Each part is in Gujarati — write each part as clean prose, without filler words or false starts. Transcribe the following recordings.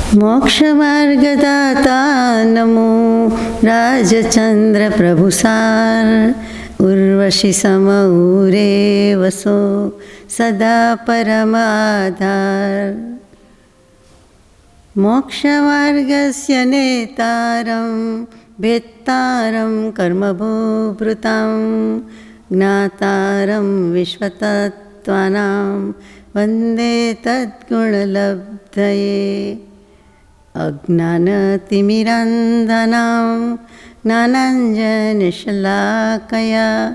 મોક્ષમાર્ગદાતા નમો રાજચંદ્ર પ્રભુસાર ઉર્વશી સમઉરે વસો સદા પરમાધાર મોક્ષમાર્ગસ્ય નેતારં ભેત્તારં કર્મભૂભૃતાં જ્ઞાતારં વિશ્વતત્ત્વાનાં વંદે તદ્ગુણલબ્ધયે અજ્ઞાનતિમિરાન્ધનાં જ્ઞાનાંજનશલાકયા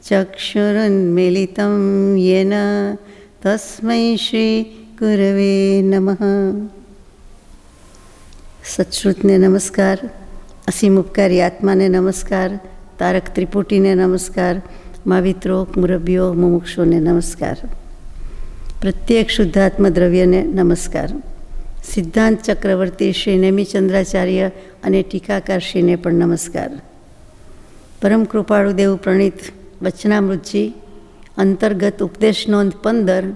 ચક્ષુરુન્મીલિतं યેન તસ્મૈ શ્રી ગુરવે નમઃ. સત્શ્રુતને નમસ્કાર, અસીમ ઉપકારી આત્માને નમસ્કાર, તારક ત્રિપુટીને નમસ્કાર, માવિત્રો મુરબ્યો મુમુક્ષોને નમસ્કાર, પ્રત્યેક શુદ્ધાત્મ દ્રવ્યને નમસ્કાર, સિદ્ધાંત ચક્રવર્તી શ્રી નેમિચંદ્રાચાર્ય અને ટીકાકારશ્રીને પણ નમસ્કાર. પરમ કૃપાળુ દેવ પ્રણીત વચનામૃતજી અંતર્ગત ઉપદેશ નોંધ 15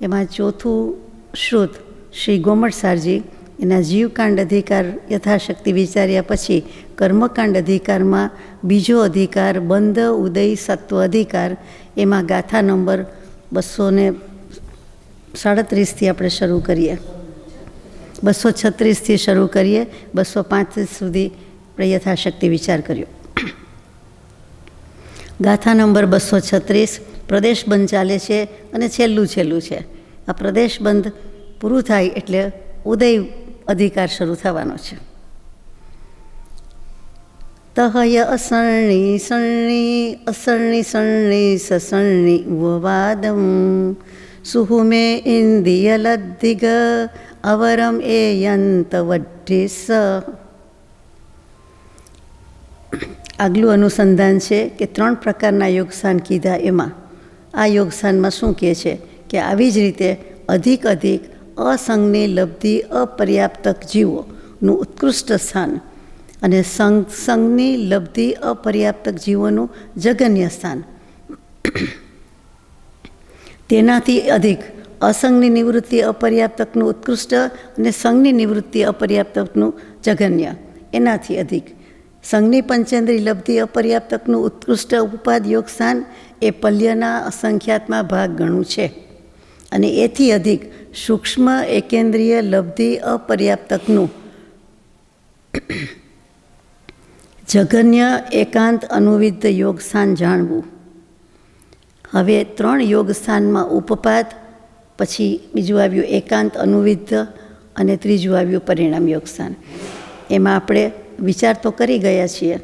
એમાં ચોથું શ્રુત શ્રી ગોમટસારજી એના જીવકાંડ અધિકાર યથાશક્તિ વિચાર્યા પછી કર્મકાંડ અધિકારમાં બીજો અધિકાર બંધ ઉદય સત્વ અધિકાર એમાં ગાથા નંબર 237થી આપણે શરૂ કરીએ, 236થી શરૂ કરીએ, 235 સુધી આપણે યથાશક્તિ વિચાર કર્યો. ગાથા નંબર 236 પ્રદેશ બંધ ચાલે છે અને છેલ્લું છે. આ પ્રદેશ બંધ પૂરું થાય એટલે ઉદય અધિકાર શરૂ થવાનો છે. તહય અસરણી સરણી અસરણી સરણી સસરણી વવાદમ સુહુમે ઇન્દિયલદ્ધિગ અવરમ એ યંતવઢિસ. આગલું અનુસંધાન છે કે 3 પ્રકારના યોગસાન કીધા. એમાં આ યોગસાનમાં શું કહે છે કે આવી જ રીતે અધિક અસંગની લબ્ધિ અપર્યાપ્તક જીવોનું ઉત્કૃષ્ટ સ્થાન અને સંગની લબ્ધિ અપર્યાપ્તક જીવોનું જગન્ય સ્થાન, તેનાથી અધિક અસંગની નિવૃત્તિ અપર્યાપ્તકનું ઉત્કૃષ્ટ અને સંગની નિવૃત્તિ અપર્યાપ્તકનું જગન્ય, એનાથી અધિક સંગની પંચેન્દ્રિય લબ્ધિ અપર્યાપ્તકનું ઉત્કૃષ્ટ ઉપાદ યોગસ્થાન એ પલ્યના અસંખ્યાતમાં ભાગ ગણું છે. અને એથી અધિક સૂક્ષ્મ એકેન્દ્રિય લબ્ધિ અપર્યાપ્તકનું જગન્ય એકાંત અનુવિદ્ધ યોગસ્થાન જાણવું. હવે 3 યોગસ્થાનમાં ઉપપાદ, પછી બીજું આવ્યું એકાંત અનુવિદ્ધ અને ત્રીજું આવ્યું પરિણામ યોગસ્થાન. એમાં આપણે વિચાર તો કરી ગયા છીએ,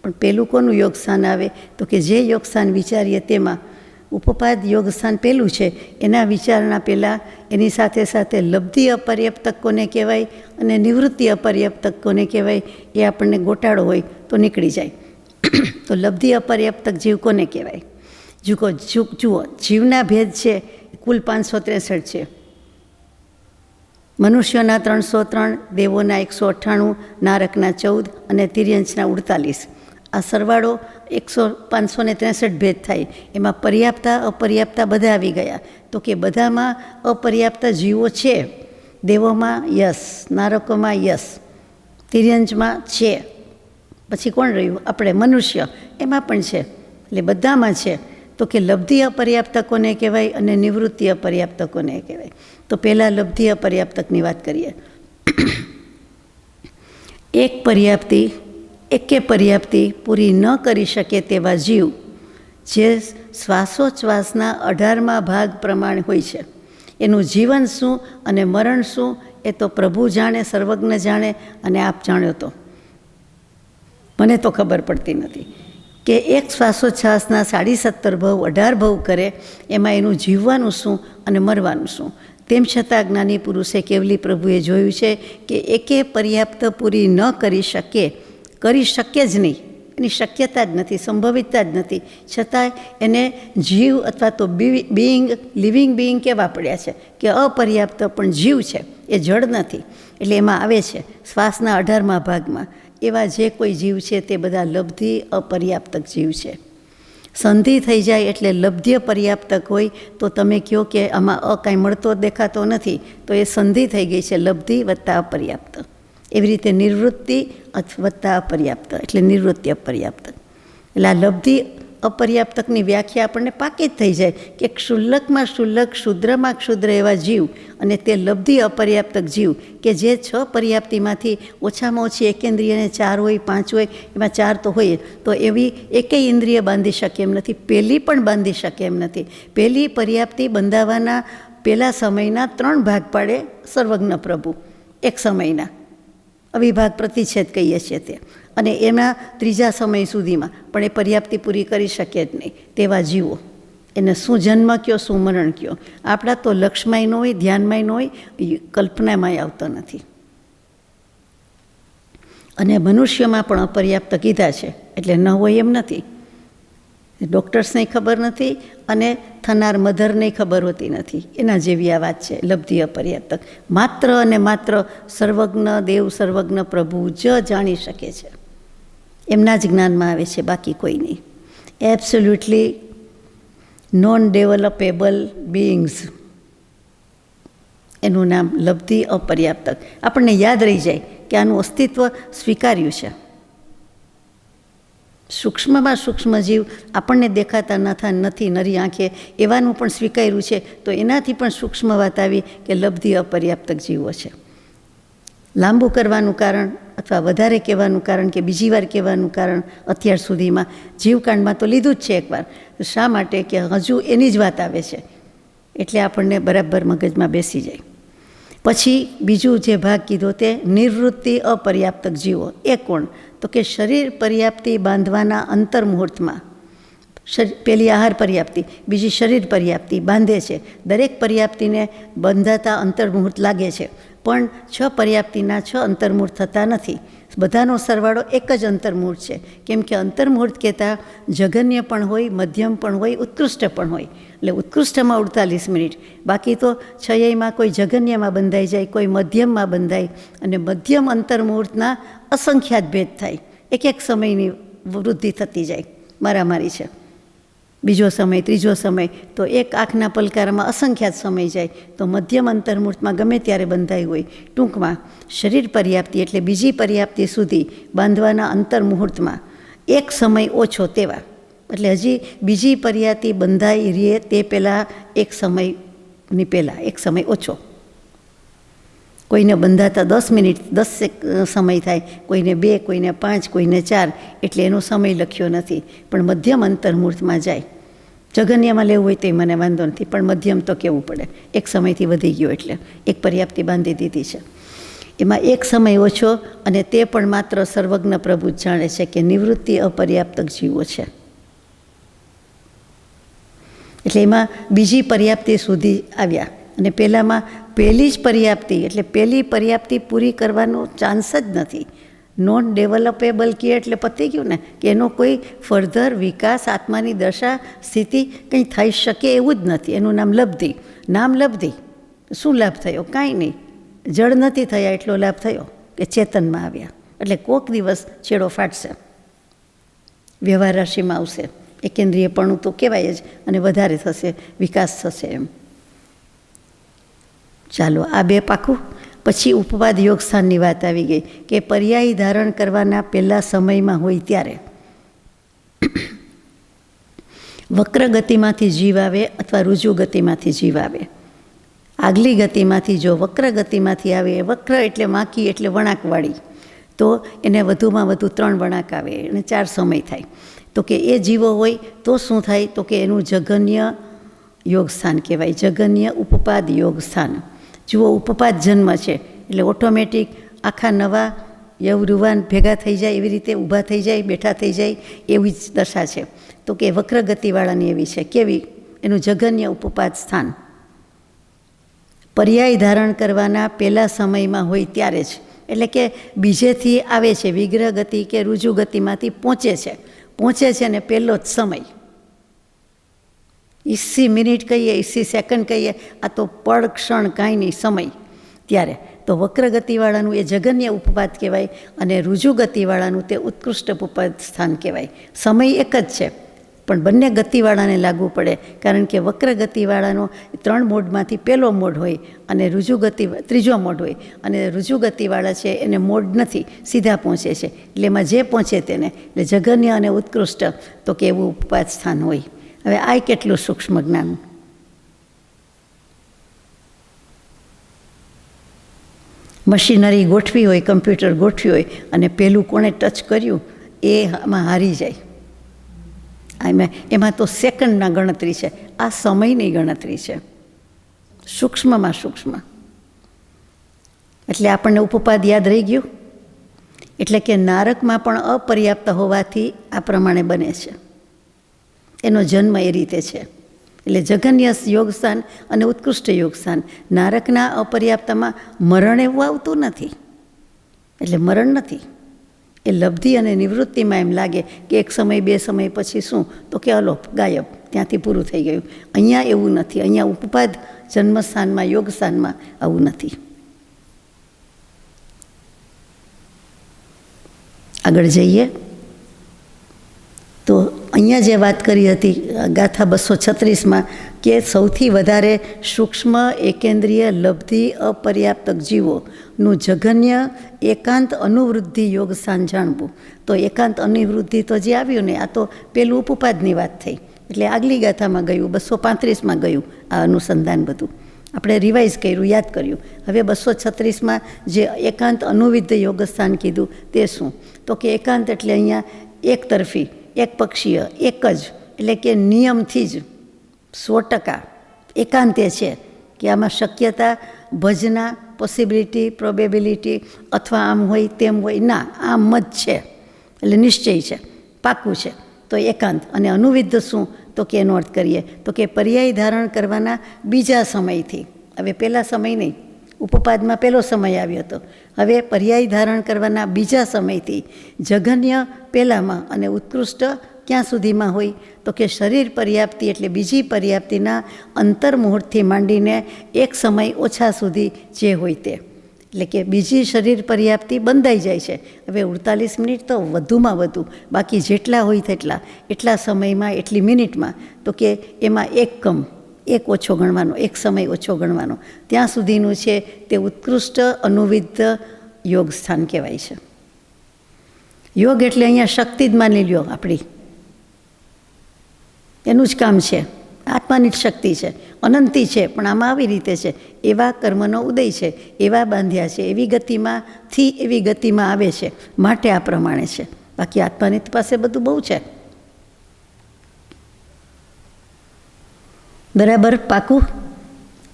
પણ પહેલું કોનું યોગસ્થાન આવે તો કે જે યોગસ્થાન વિચારીએ તેમાં ઉપપાદ યોગસ્થાન પહેલું છે. એના વિચારણા પહેલાં એની સાથે સાથે લબ્ધિ અપર્યાપ્તક કોને કહેવાય અને નિવૃત્તિ અપર્યાપ્તક કોને કહેવાય એ આપણને ગોટાળો હોય તો નીકળી જાય. તો લબ્ધિ અપર્યાપ્તક જીવ કોને કહેવાય? જુઓ, જીવના ભેદ છે કુલ 563 છે. મનુષ્યોના 303, દેવોના 198, નારકના 14 અને તિર્યંચના 48. આ સરવાળો 563 ભેદ થાય. એમાં પર્યાપ્તા અપર્યાપ્તા બધા આવી ગયા. તો કે બધામાં અપર્યાપ્ત જીવો છે. દેવોમાં યસ, નારકોમાં યસ, તિર્યંચમાં છે. પછી કોણ રહ્યું? આપણે મનુષ્ય, એમાં પણ છે. એટલે બધામાં છે. તો કે લબ્ધિ અપર્યાપ્તકોને કહેવાય અને નિવૃત્તિ અપર્યાપ્તકોને કહેવાય. તો પહેલાં લબ્ધિ અપર્યાપ્તકની વાત કરીએ. એકે પર્યાપ્તિ પૂરી ન કરી શકે તેવા જીવ જે શ્વાસોચ્છ્વાસના 18મા ભાગ પ્રમાણે હોય છે. એનું જીવન શું અને મરણ શું એ તો પ્રભુ જાણે, સર્વજ્ઞ જાણે, અને આપ જાણ્યો તો મને તો ખબર પડતી નથી કે એક શ્વાસોચ્છ્વાસના 17.5 ભવ 18 ભવ કરે એમાં એનું જીવવાનું શું અને મરવાનું શું. તેમ છતાં જ્ઞાની પુરુષે કેવલી પ્રભુએ જોયું છે કે એકે પર્યાપ્ત પૂરી ન કરી શકે જ નહીં, એની શક્યતા જ નથી, સંભવિતતા જ નથી. છતાં એને જીવ અથવા તો લિવિંગ બિઈંગ કહેવા પડ્યા છે કે અપર્યાપ્ત પણ જીવ છે, એ જડ નથી. એટલે એમાં આવે છે શ્વાસના 18મા ભાગમાં એવા જે કોઈ જીવ છે તે બધા લબ્ધિ અપર્યાપ્તક જીવ છે. સંધિ થઈ જાય એટલે લબ્ધ્ય પર્યાપ્તક હોય તો તમે કહો કે આમાં કાંઈ મળતો દેખાતો નથી, તો એ સંધિ થઈ ગઈ છે, લબ્ધિ વત્તા અપર્યાપ્ત. એવી રીતે નિવૃત્તિ વત્તા અપર્યાપ્ત એટલે નિવૃત્તિ અપર્યાપ્ત. એટલે આ લબ્ધિ અપર્યાપ્તકની વ્યાખ્યા આપણને પાકી જ થઈ જાય કે ક્ષુલ્લકમાં ક્ષુલ્લક, ક્ષુદ્રમાં ક્ષુદ્ર એવા જીવ અને તે લબ્ધિ અપર્યાપ્તક જીવ કે જે 6 પર્યાપ્તિમાંથી ઓછામાં ઓછી એકેન્દ્રિયને 4 હોય 5 હોય, એમાં 4 તો હોય, તો એવી એકેય ઇન્દ્રિય બાંધી શકે એમ નથી, પહેલી પણ બાંધી શકે એમ નથી. પહેલી પર્યાપ્તિ બંધાવાના પહેલા સમયના 3 ભાગ પાડે સર્વજ્ઞ પ્રભુ, એક સમયના અવિભાગ પ્રતિછેદ કહીએ છીએ તે, અને એના ત્રીજા સમય સુધીમાં પણ એ પર્યાપ્તિ પૂરી કરી શકે જ નહીં તેવા જીવો. એને શું જન્મ કયો, શું મરણ કયો. આપણા તો લક્ષ્યમાંય ન હોય, ધ્યાનમાંય ન હોય, કલ્પનામાંય આવતો નથી. અને મનુષ્યમાં પણ અપર્યાપ્ત કીધા છે, એટલે ન હોય એમ નથી. ડૉક્ટર્સને ખબર નથી અને થનાર મધરને ખબર હોતી નથી. એના જેવી આ વાત છે લબ્ધિ અપર્યાપ્તક. માત્ર અને માત્ર સર્વજ્ઞ દેવ, સર્વજ્ઞ પ્રભુ જ જાણી શકે છે, એમના જ જ્ઞાનમાં આવે છે, બાકી કોઈ નહીં. એબ્સોલ્યુટલી નોન ડેવલપેબલ બીઇંગ્સ, એનું નામ લબ્ધિ અપર્યાપ્તક. આપણને યાદ રહી જાય કે આનું અસ્તિત્વ સ્વીકાર્યું છે. સૂક્ષ્મમાં સૂક્ષ્મ જીવ આપણને દેખાતા નથી નરી આંખે, એવાનું પણ સ્વીકાર્યું છે. તો એનાથી પણ સૂક્ષ્મ વાત આવી કે લબ્ધિ અપર્યાપ્તક જીવો છે. લાંબુ કરવાનું કારણ અથવા વધારે કહેવાનું કારણ કે બીજી વાર કહેવાનું કારણ અત્યાર સુધીમાં જીવકાંડમાં તો લીધું જ છે એકવાર. શા માટે કે હજુ એની જ વાત આવે છે, એટલે આપણને બરાબર મગજમાં બેસી જાય. પછી બીજું જે ભાગ કીધો તે નિવૃત્તિ અપર્યાપ્તક જીવો. એ કોણ? તો કે શરીર પર્યાપ્તિ બાંધવાના અંતર મુહૂર્તમાં, પહેલી આહાર પર્યાપ્તિ, બીજી શરીર પર્યાપ્તિ બાંધે છે. દરેક પર્યાપ્તિને બંધાતા અંતર મુહૂર્ત લાગે છે, પણ 6 પર્યાપ્તિના 6 અંતર્મુહૂર્ત થતા નથી. બધાનો સરવાળો એક જ અંતર્મુહૂર્ત છે. કેમ કે અંતર્મુહૂર્ત કહેતા જઘન્ય પણ હોય, મધ્યમ પણ હોય, ઉત્કૃષ્ટ પણ હોય. એટલે ઉત્કૃષ્ટમાં 48 મિનિટ, બાકી તો 6માં કોઈ જઘન્યમાં બંધાઈ જાય, કોઈ મધ્યમમાં બંધાય, અને મધ્યમ અંતર્મુહૂર્તના અસંખ્યાત ભેદ થાય. એક સમયની વૃદ્ધિ થતી જાય, મારામારી છે. બીજો સમય, ત્રીજો સમય, તો એક આંખના પલકારામાં અસંખ્યાત સમય જાય. તો મધ્યમ અંતર્મુહૂર્તમાં ગમે ત્યારે બંધાઈ હોય. ટૂંકમાં શરીર પર્યાપ્તિ એટલે બીજી પર્યાપ્તિ સુધી બાંધવાના અંતર્મુહૂર્તમાં એક સમય ઓછો તેવા, એટલે હજી બીજી પર્યાપ્તિ બંધાઈ રહે તે પહેલાં એક સમયની પહેલાં એક સમય ઓછો. કોઈને બંધાતા 10 મિનિટ 10 સમય થાય, કોઈને 2, કોઈને 5, કોઈને 4, એટલે એનો સમય લખ્યો નથી. પણ મધ્યમ અંતર્મુહૂર્તમાં જાય. જઘન્યમાં લેવું હોય તો મને વાંધો નથી, પણ મધ્યમ તો કહેવું પડે. એક સમયથી વધી ગયો એટલે એક પર્યાપ્તિ બાંધી દીધી છે. એમાં એક સમય ઓછો, અને તે પણ માત્ર સર્વજ્ઞ પ્રભુ જ જાણે છે કે નિવૃત્તિ અપર્યાપ્તક જીવો છે. એટલે એમાં બીજી પર્યાપ્તિ સુધી આવ્યા, અને પહેલામાં પહેલી જ પર્યાપ્તિ એટલે પહેલી પર્યાપ્તિ પૂરી કરવાનો ચાન્સ જ નથી. નોન ડેવલપેબલ કહે એટલે પતી ગયું ને, કે એનો કોઈ ફર્ધર વિકાસ, આત્માની દશા સ્થિતિ કંઈ થઈ શકે એવું જ નથી. એનું નામ લબ્ધિ. નામ લબ્ધિ. શું લાભ થયો? કાંઈ નહીં. જળ નથી થયા એટલો લાભ થયો કે ચેતનમાં આવ્યા. એટલે કોક દિવસ છેડો ફાટશે, વ્યવહાર રાશિમાં આવશે, એકેન્દ્રિયપણું તો કહેવાય જ, અને વધારે થશે, વિકાસ થશે એમ. ચાલો આ 2 પાકું. પછી ઉપવાદ યોગ સ્થાનની વાત આવી ગઈ કે પર્યાયી ધારણ કરવાના પહેલા સમયમાં હોય ત્યારે વક્ર ગતિમાંથી જીવ આવે અથવા રુજુ ગતિમાંથી જીવ આવે. આગલી ગતિમાંથી જો વક્ર ગતિમાંથી આવે, વક્ર એટલે વાંકી એટલે વળાંકવાળી, તો એને વધુમાં વધુ 3 વળાંક આવે અને 4 સમય થાય. તો કે એ જીવો હોય તો શું થાય? તો કે એનું જઘન્ય યોગ સ્થાન કહેવાય, જઘન્ય ઉપપાદ યોગ સ્થાન. જુઓ, ઉપપાદ જન્મ છે એટલે ઓટોમેટિક આખા નવા યવરુવાન ભેગા થઈ જાય, એવી રીતે ઊભા થઈ જાય, બેઠા થઈ જાય, એવી જ દશા છે. તો કે વક્ર ગતિવાળાની એવી છે. કેવી? એનું જઘન્ય ઉપપાદ સ્થાન પર્યાય ધારણ કરવાના પહેલા સમયમાં હોય ત્યારે જ. એટલે કે બીજેથી આવે છે, વિગ્રહ ગતિ કે રુજુ ગતિમાંથી પહોંચે છે ને પહેલો જ સમય. 80 મિનિટ કહીએ, 80 સેકન્ડ કહીએ, આ તો પળ ક્ષણ કાંઈ નહીં સમય. ત્યારે તો વક્ર ગતિવાળાનું એ જઘન્ય ઉપપાદ કહેવાય, અને રુજુ ગતિવાળાનું તે ઉત્કૃષ્ટ ઉપપાદ સ્થાન કહેવાય. સમય એક જ છે, પણ બંને ગતિવાળાને લાગુ પડે, કારણ કે વક્ર ગતિવાળાનો 3 મોડમાંથી પહેલો મોડ હોય અને ત્રીજો મોડ હોય, અને રુજુ ગતિવાળા છે એને મોડ નથી, સીધા પહોંચે છે. એટલે એમાં જે પહોંચે તેને, એટલે જઘન્ય અને ઉત્કૃષ્ટ તો કે એવું ઉપપાદ સ્થાન હોય. હવે આ કેટલું સૂક્ષ્મ જ્ઞાન! મશીનરી ગોઠવી હોય, કમ્પ્યુટર ગોઠવી હોય અને પહેલું કોણે ટચ કર્યું એ આમાં હારી જાય. એમાં તો સેકન્ડના ગણતરી છે, આ સમયની ગણતરી છે, સૂક્ષ્મમાં સૂક્ષ્મ. એટલે આપણને ઉપપાદ યાદ રહી ગયું. એટલે કે નારકમાં પણ અપર્યાપ્ત હોવાથી આ પ્રમાણે બને છે, એનો જન્મ એ રીતે છે. એટલે જઘન્ય યોગસ્થાન અને ઉત્કૃષ્ટ યોગસ્થાન, નારકના અપર્યાપ્તમાં મરણ એવું આવતું નથી. એટલે મરણ નથી, એ લબ્ધિ અને નિવૃત્તિમાં એમ લાગે કે એક સમય 2 સમય પછી શું, તો કે અલોપ, ગાયબ, ત્યાંથી પૂરું થઈ ગયું. અહીંયા એવું નથી. અહીંયા ઉપપાદ જન્મસ્થાનમાં, યોગસ્થાનમાં આવું નથી. આગળ જઈએ તો અહીંયા જે વાત કરી હતી ગાથા 236માં, કે સૌથી વધારે સૂક્ષ્મ એકેન્દ્રિય લબ્ધિ અપર્યાપ્તક જીવોનું જઘન્ય એકાંત અનુવૃદ્ધિ યોગ સ્થાન જાણવું. તો એકાંત અનુવૃદ્ધિ તો જે આવ્યું ને, આ તો પેલું ઉપપાદની વાત થઈ. એટલે આગલી ગાથામાં ગયું, 235માં ગયું આ અનુસંધાન બધું. આપણે રિવાઇઝ કર્યું, યાદ કર્યું. હવે 236માં જે એકાંત અનુવિદ્ધ યોગસ્થાન કીધું તે શું? તો કે એકાંત એટલે અહીંયા એક તરફી, એક પક્ષીય, એક જ, એટલે કે નિયમથી જ 100% એકાંતે છે, કે આમાં શક્યતા, ભજના, પોસિબિલિટી, પ્રોબેબિલિટી અથવા આમ હોય તેમ હોય, ના, આમ જ છે, એટલે નિશ્ચય છે, પાકું છે. તો એકાંત. અને અનુવિદ્ધ શું? તો કે એનો અર્થ કરીએ તો કે પર્યાય ધારણ કરવાના બીજા સમયથી. હવે પહેલા સમય નહીં, ઉપપાદમાં પહેલો સમય આવ્યો હતો. હવે પર્યાય ધારણ કરવાના બીજા સમયથી જઘન્ય પહેલામાં અને ઉત્કૃષ્ટ ક્યાં સુધીમાં હોય? તો કે શરીર પર્યાપ્તિ એટલે બીજી પર્યાપ્તિના અંતર મુહૂર્તથી માંડીને એક સમય ઓછા સુધી જે હોય તે. એટલે કે બીજી શરીર પર્યાપ્તિ બંધાઈ જાય છે. હવે 48 મિનિટ તો વધુમાં વધુ, બાકી જેટલા હોય તેટલા, એટલા સમયમાં, એટલી મિનિટમાં, તો કે એમાં એક ઓછો ગણવાનો, એક સમય ઓછો ગણવાનો, ત્યાં સુધીનું છે તે ઉત્કૃષ્ટ અનુવિદ્ધ યોગ સ્થાન કહેવાય છે. યોગ એટલે અહીંયા શક્તિ જ માની લ્યો આપણી, એનું જ કામ છે. આત્માની જ શક્તિ છે, અનંતી છે, પણ આમાં આવી રીતે છે, એવા કર્મનો ઉદય છે, એવા બાંધ્યા છે, એવી ગતિમાંથી એવી ગતિમાં આવે છે, માટે આ પ્રમાણે છે. બાકી આત્માની પાસે બધું બહુ છે. બરાબર, પાકું.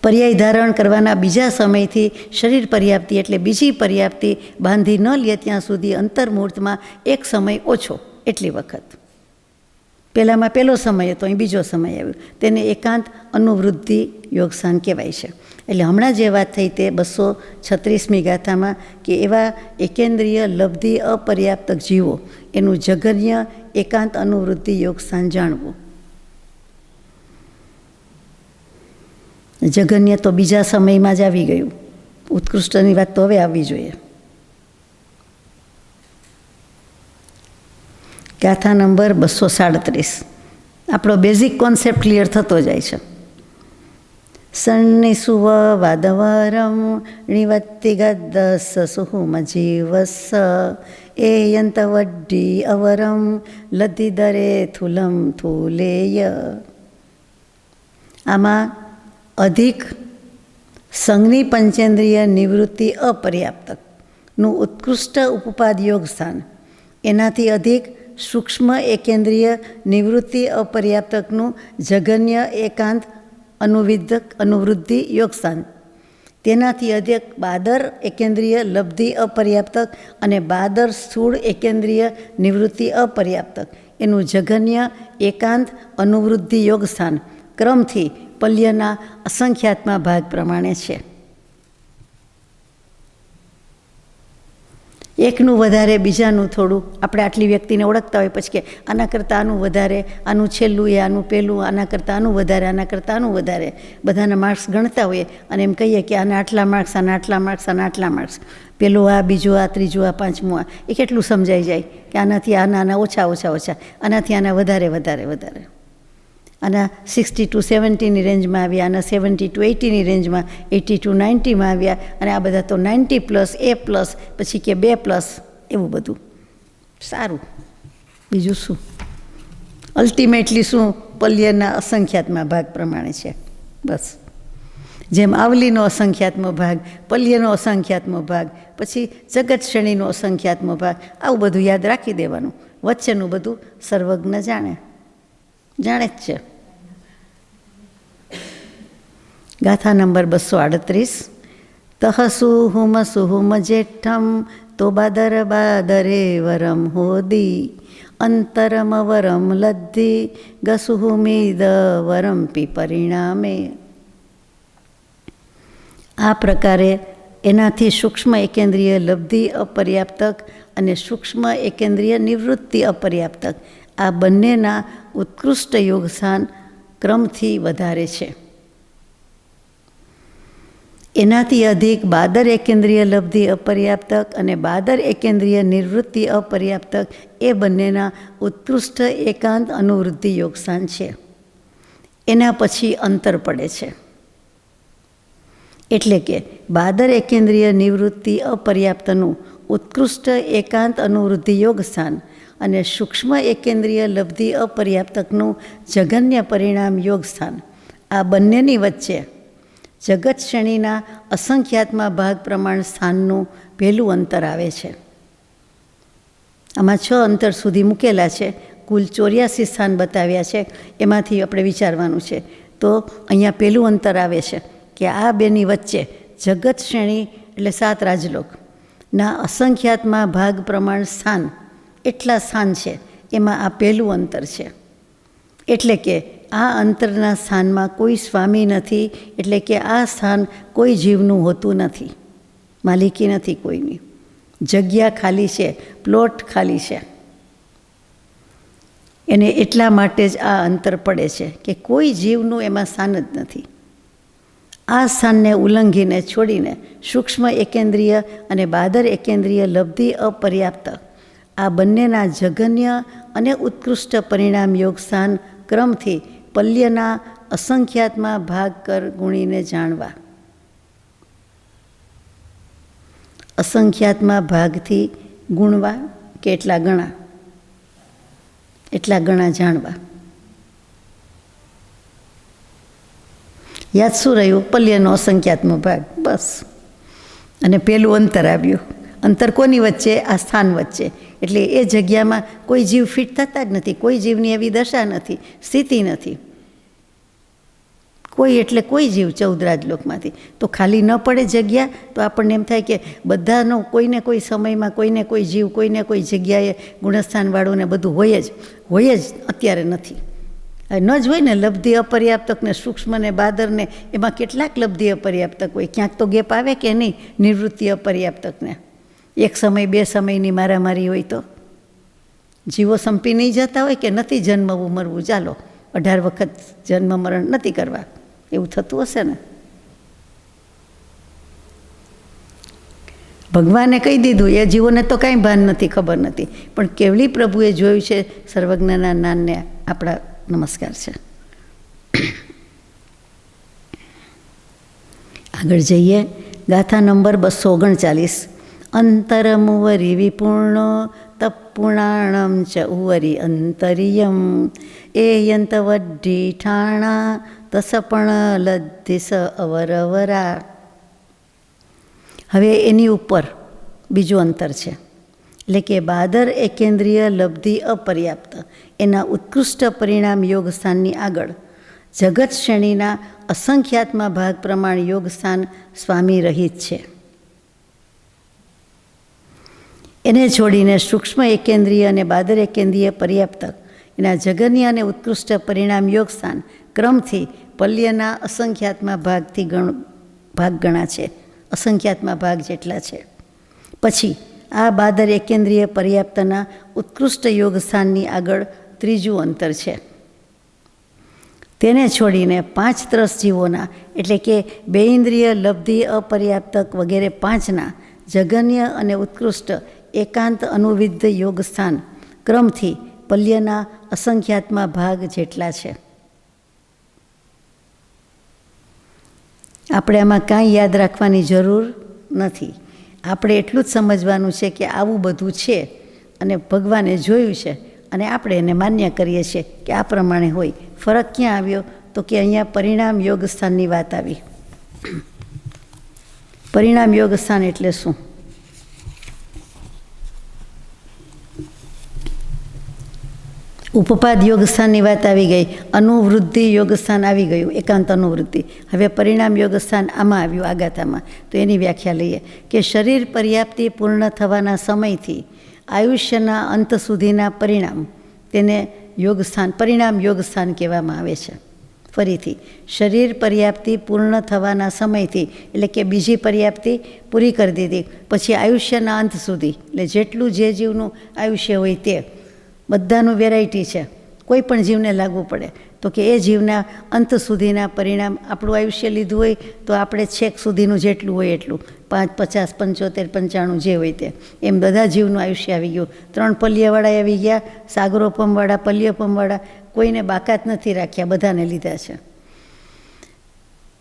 પર્યાય ધારણ કરવાના બીજા સમયથી શરીર પર્યાપ્તિ એટલે બીજી પર્યાપ્તિ બાંધી ન લે ત્યાં સુધી અંતર્મુહૂર્તમાં એક સમય ઓછો, એટલી વખત. પહેલામાં પહેલો સમય હતો, અહીં બીજો સમય આવ્યો, તેને એકાંત અનુવૃદ્ધિ યોગસ્થાન કહેવાય છે. એટલે હમણાં જે વાત થઈ તે 236મી ગાથામાં, કે એવા એકેન્દ્રિય લબ્ધિ અપર્યાપ્તક જીવો એનું જઘન્ય એકાંત અનુવૃદ્ધિ યોગસ્થાન જાણવું. જઘન્ય તો બીજા સમયમાં જ આવી ગયું, ઉત્કૃષ્ટની વાત તો હવે આવવી જોઈએ. ગાથા નંબર 237. આપણો બેઝિક કોન્સેપ્ટ ક્લિયર થતો જાય છે. સન્નિસુવ વાદવરમ નિવત્તિગદ્દસ સુહુમજીવસ એયંત વડ્ડી અવરમ લદ્ધિદરે થુલમ થુલેય. આમાં અધિક સંજ્ઞી પંચેન્દ્રિય નિવૃત્તિ અપર્યાપ્તકનું ઉત્કૃષ્ટ ઉપપાદ યોગ સ્થાન, એનાથી અધિક સૂક્ષ્મ એકેન્દ્રિય નિવૃત્તિ અપર્યાપ્તકનું જઘન્ય એકાંત અનુવૃદ્ધિ યોગસ્થાન, તેનાથી અધિક બાદર એકેન્દ્રિય લબ્ધિ અપર્યાપ્તક અને બાદર સ્થૂળ એકેન્દ્રિય નિવૃત્તિ અપર્યાપ્તક એનું જઘન્ય એકાંત અનુવૃદ્ધિ યોગસ્થાન ક્રમથી પલ્યના અસંખ્યાત્મા ભાગ પ્રમાણે છે. એકનું વધારે બીજાનું થોડું, આપણે આટલી વ્યક્તિને ઓળખતા હોય પછી કે આના કરતાં આનું વધારે, આનું છેલ્લું એ આનું પહેલું, આના કરતાં આનું વધારે, આના કરતાં આનું વધારે, બધાના માર્ક્સ ગણતા હોઈએ અને એમ કહીએ કે આના આટલા માર્ક્સ, આના આટલા માર્ક્સ, આના આટલા માર્ક્સ, પેલું આ, બીજું આ, ત્રીજું આ, પાંચમું આ, એ કેટલું સમજાઈ જાય કે આનાથી આના ઓછા ઓછા ઓછા, આનાથી આના વધારે વધારે વધારે, આના 60 to 70ની રેન્જમાં આવ્યા, આના 70 to 80ની રેન્જમાં, 80 to 90માં આવ્યા, અને આ બધા તો 90+, A+, પછી કે 2+, એવું બધું. સારું, બીજું શું? અલ્ટિમેટલી શું? પલ્યના અસંખ્યાતમાં ભાગ પ્રમાણે છે. બસ જેમ આવલીનો અસંખ્યાતમો ભાગ, પલ્યનો અસંખ્યાતમો ભાગ, પછી જગત શ્રેણીનો અસંખ્યાતમો ભાગ, આવું બધું યાદ રાખી દેવાનું. વચ્ચેનું બધું સર્વજ્ઞ જાણે જ છે. ગાથા નંબર 238. તહસુહુમ સુહુમ જેઠમ તો બાદર બાદરે વરમ હોદી અંતરમ વરમ લદ્ધિ ગસુહુમિદ વરમ પી પરિણામે. આ પ્રકારે એનાથી સૂક્ષ્મ એકેન્દ્રિય લબ્ધિ અપર્યાપ્તક અને સૂક્ષ્મ એકેન્દ્રિય નિવૃત્તિ અપર્યાપ્તક, આ બંનેના ઉત્કૃષ્ટ યોગસ્થાન ક્રમથી વધારે છે. એનાથી અધિક બાદર એકેન્દ્રિય લબ્ધિ અપર્યાપ્તક અને બાદર એકેન્દ્રિય નિવૃત્તિ અપર્યાપ્તક, એ બંનેના ઉત્કૃષ્ટ એકાંત અનુવૃત્તિ યોગસ્થાન છે. એના પછી અંતર પડે છે. એટલે કે બાદર એકેન્દ્રિય નિવૃત્તિ અપર્યાપ્તનું ઉત્કૃષ્ટ એકાંત અનુવૃત્તિ યોગસ્થાન અને સૂક્ષ્મ એકેન્દ્રિય લબ્ધિ અપર્યાપ્તકનું જગન્ય પરિણામ યોગસ્થાન, આ બંનેની વચ્ચે જગત શ્રેણીના અસંખ્યાતમાં ભાગ પ્રમાણ સ્થાનનું પહેલું અંતર આવે છે. આમાં 6 અંતર સુધી મૂકેલા છે. કુલ 84 સ્થાન બતાવ્યા છે. એમાંથી આપણે વિચારવાનું છે. તો અહીંયા પહેલું અંતર આવે છે કે આ બેની વચ્ચે જગત શ્રેણી એટલે 7 રાજલોકના અસંખ્યાતમાં ભાગ પ્રમાણ સ્થાન, એટલા સ્થાન છે, એમાં આ પહેલું અંતર છે. એટલે કે આ અંતરના સ્થાનમાં કોઈ સ્વામી નથી, એટલે કે આ સ્થાન કોઈ જીવનું હોતું નથી, માલિકી નથી કોઈની, જગ્યા ખાલી છે, પ્લોટ ખાલી છે. એને એટલા માટે જ આ અંતર પડે છે કે કોઈ જીવનું એમાં સ્થાન જ નથી. આ સ્થાનને ઉલ્લંઘીને છોડીને સૂક્ષ્મ એકેન્દ્રિય અને બાદર એકેન્દ્રિય લબ્ધિ અપર્યાપ્ત, આ બંનેના જગન્ય અને ઉત્કૃષ્ટ પરિણામ યોગસ્થાન ક્રમથી પલ્યના અસંખ્યાતમાં ભાગ કર ગુણીને જાણવા. અસંખ્યાતમાં ભાગથી ગુણવા કે એટલા ગણા જાણવા. યાદ શું રહ્યું? પલ્યનો અસંખ્યાતમો ભાગ, બસ. અને પેલું અંતર આવ્યું. અંતર કોની વચ્ચે? આ સ્થાન વચ્ચે. એટલે એ જગ્યામાં કોઈ જીવ ફિટ થતા જ નથી, કોઈ જીવની એવી દશા નથી, સ્થિતિ નથી. કોઈ એટલે કોઈ જીવ 14 રાજલોકમાંથી. તો ખાલી ન પડે જગ્યા, તો આપણને એમ થાય કે બધાનો કોઈને કોઈ સમયમાં કોઈને કોઈ જીવ કોઈને કોઈ જગ્યાએ ગુણસ્થાનવાળું ને બધું હોય જ, અત્યારે નથી. ન જ હોય ને, લબ્ધિ અપર્યાપ્તક ને સૂક્ષ્મ ને બાદર ને એમાં કેટલાક લબ્ધિ અપર્યાપ્તક હોય, ક્યાંક તો ગેપ આવે કે નહીં. નિવૃત્તિ અપર્યાપ્તકને એક સમય 2 સમયની મારામારી હોય તો જીવો સંપી નહીં જતા હોય કે નથી જન્મવું મરવું, ચાલો 18 વખત જન્મ મરણ નથી કરવા, એવું થતું હશે ને. ભગવાને કહી દીધું, એ જીવોને તો કાંઈ ભાન નથી, ખબર નથી, પણ કેવલી પ્રભુએ જોયું છે. સર્વજ્ઞના જ્ઞાનને આપણા નમસ્કાર છે. આગળ જઈએ. ગાથા નંબર 239. અંતરમુવરી વિપૂર્ણો તપુણાણમ ચ ઉવરી અંતરિયમ એયંત વઢ્ઢી ઠાણા તસપણ લદ્ધિસ અવરવરા. હવે એની ઉપર બીજું અંતર છે, એટલે કે બાદર એકેન્દ્રિય લબ્ધિ અપર્યાપ્ત, એના ઉત્કૃષ્ટ પરિણામ યોગસ્થાનની આગળ જગત શ્રેણીના અસંખ્યાતમાં ભાગ પ્રમાણ યોગસ્થાન સ્વામી રહિત છે. એને છોડીને સૂક્ષ્મ એકેન્દ્રિય અને બાદર એકેન્દ્રિય પર્યાપ્તક, એના જગન્ય અને ઉત્કૃષ્ટ પરિણામ યોગસ્થાન ક્રમથી પલ્યના અસંખ્યાતમાં ભાગ ગણા છે, અસંખ્યાતમાં ભાગ જેટલા છે. પછી આ બાદર એકેન્દ્રિય પર્યાપ્તના ઉત્કૃષ્ટ યોગ સ્થાનની આગળ ત્રીજું અંતર છે. તેને છોડીને 5 ત્રસ જીવોના એટલે કે બેઇન્દ્રિય, લબ્ધિ, અપર્યાપ્તક વગેરે 5ના જગન્ય અને ઉત્કૃષ્ટ એકાંત અનુવિદ્ધ યોગ સ્થાન ક્રમથી પલ્યના અસંખ્યાત્મા ભાગ જેટલા છે. આપણે આમાં કાંઈ યાદ રાખવાની જરૂર નથી. આપણે એટલું જ સમજવાનું છે કે આવું બધું છે અને ભગવાને જોયું છે અને આપણે એને માન્ય કરીએ છીએ કે આ પ્રમાણે હોય. ફરક ક્યાં આવ્યો? તો કે અહીંયા પરિણામ યોગ સ્થાનની વાત આવી. પરિણામ યોગ સ્થાન એટલે શું? ઉપપાદ યોગ સ્થાનની વાત આવી ગઈ, અનુવૃદ્ધિ યોગ સ્થાન આવી ગયું, એકાંત અનુવૃત્તિ. હવે પરિણામ યોગ સ્થાન આમાં આવ્યું આગાથામાં. તો એની વ્યાખ્યા લઈએ કે શરીર પર્યાપ્તિ પૂર્ણ થવાના સમયથી આયુષ્યના અંત સુધીના પરિણામ, તેને યોગ સ્થાન, પરિણામ યોગ સ્થાન કહેવામાં આવે છે. ફરીથી, શરીર પર્યાપ્તિ પૂર્ણ થવાના સમયથી એટલે કે બીજી પર્યાપ્તિ પૂરી કરી દીધી પછી આયુષ્યના અંત સુધી, એટલે જેટલું જે જીવનું આયુષ્ય હોય તે બધાનું વેરાયટી છે, કોઈ પણ જીવને લાગવું પડે તો કે એ જીવના અંત સુધીના પરિણામ. આપણું આયુષ્ય લીધું હોય તો આપણે છેક સુધીનું જેટલું હોય એટલું, 5, 50, 75, 95 જે હોય તે, એમ બધા જીવનું આયુષ્ય આવી ગયું. 3 પલ્યવાળા આવી ગયા, સાગરોપમવાળા, પલ્યોપમવાળા, કોઈને બાકાત નથી રાખ્યા, બધાને લીધા છે.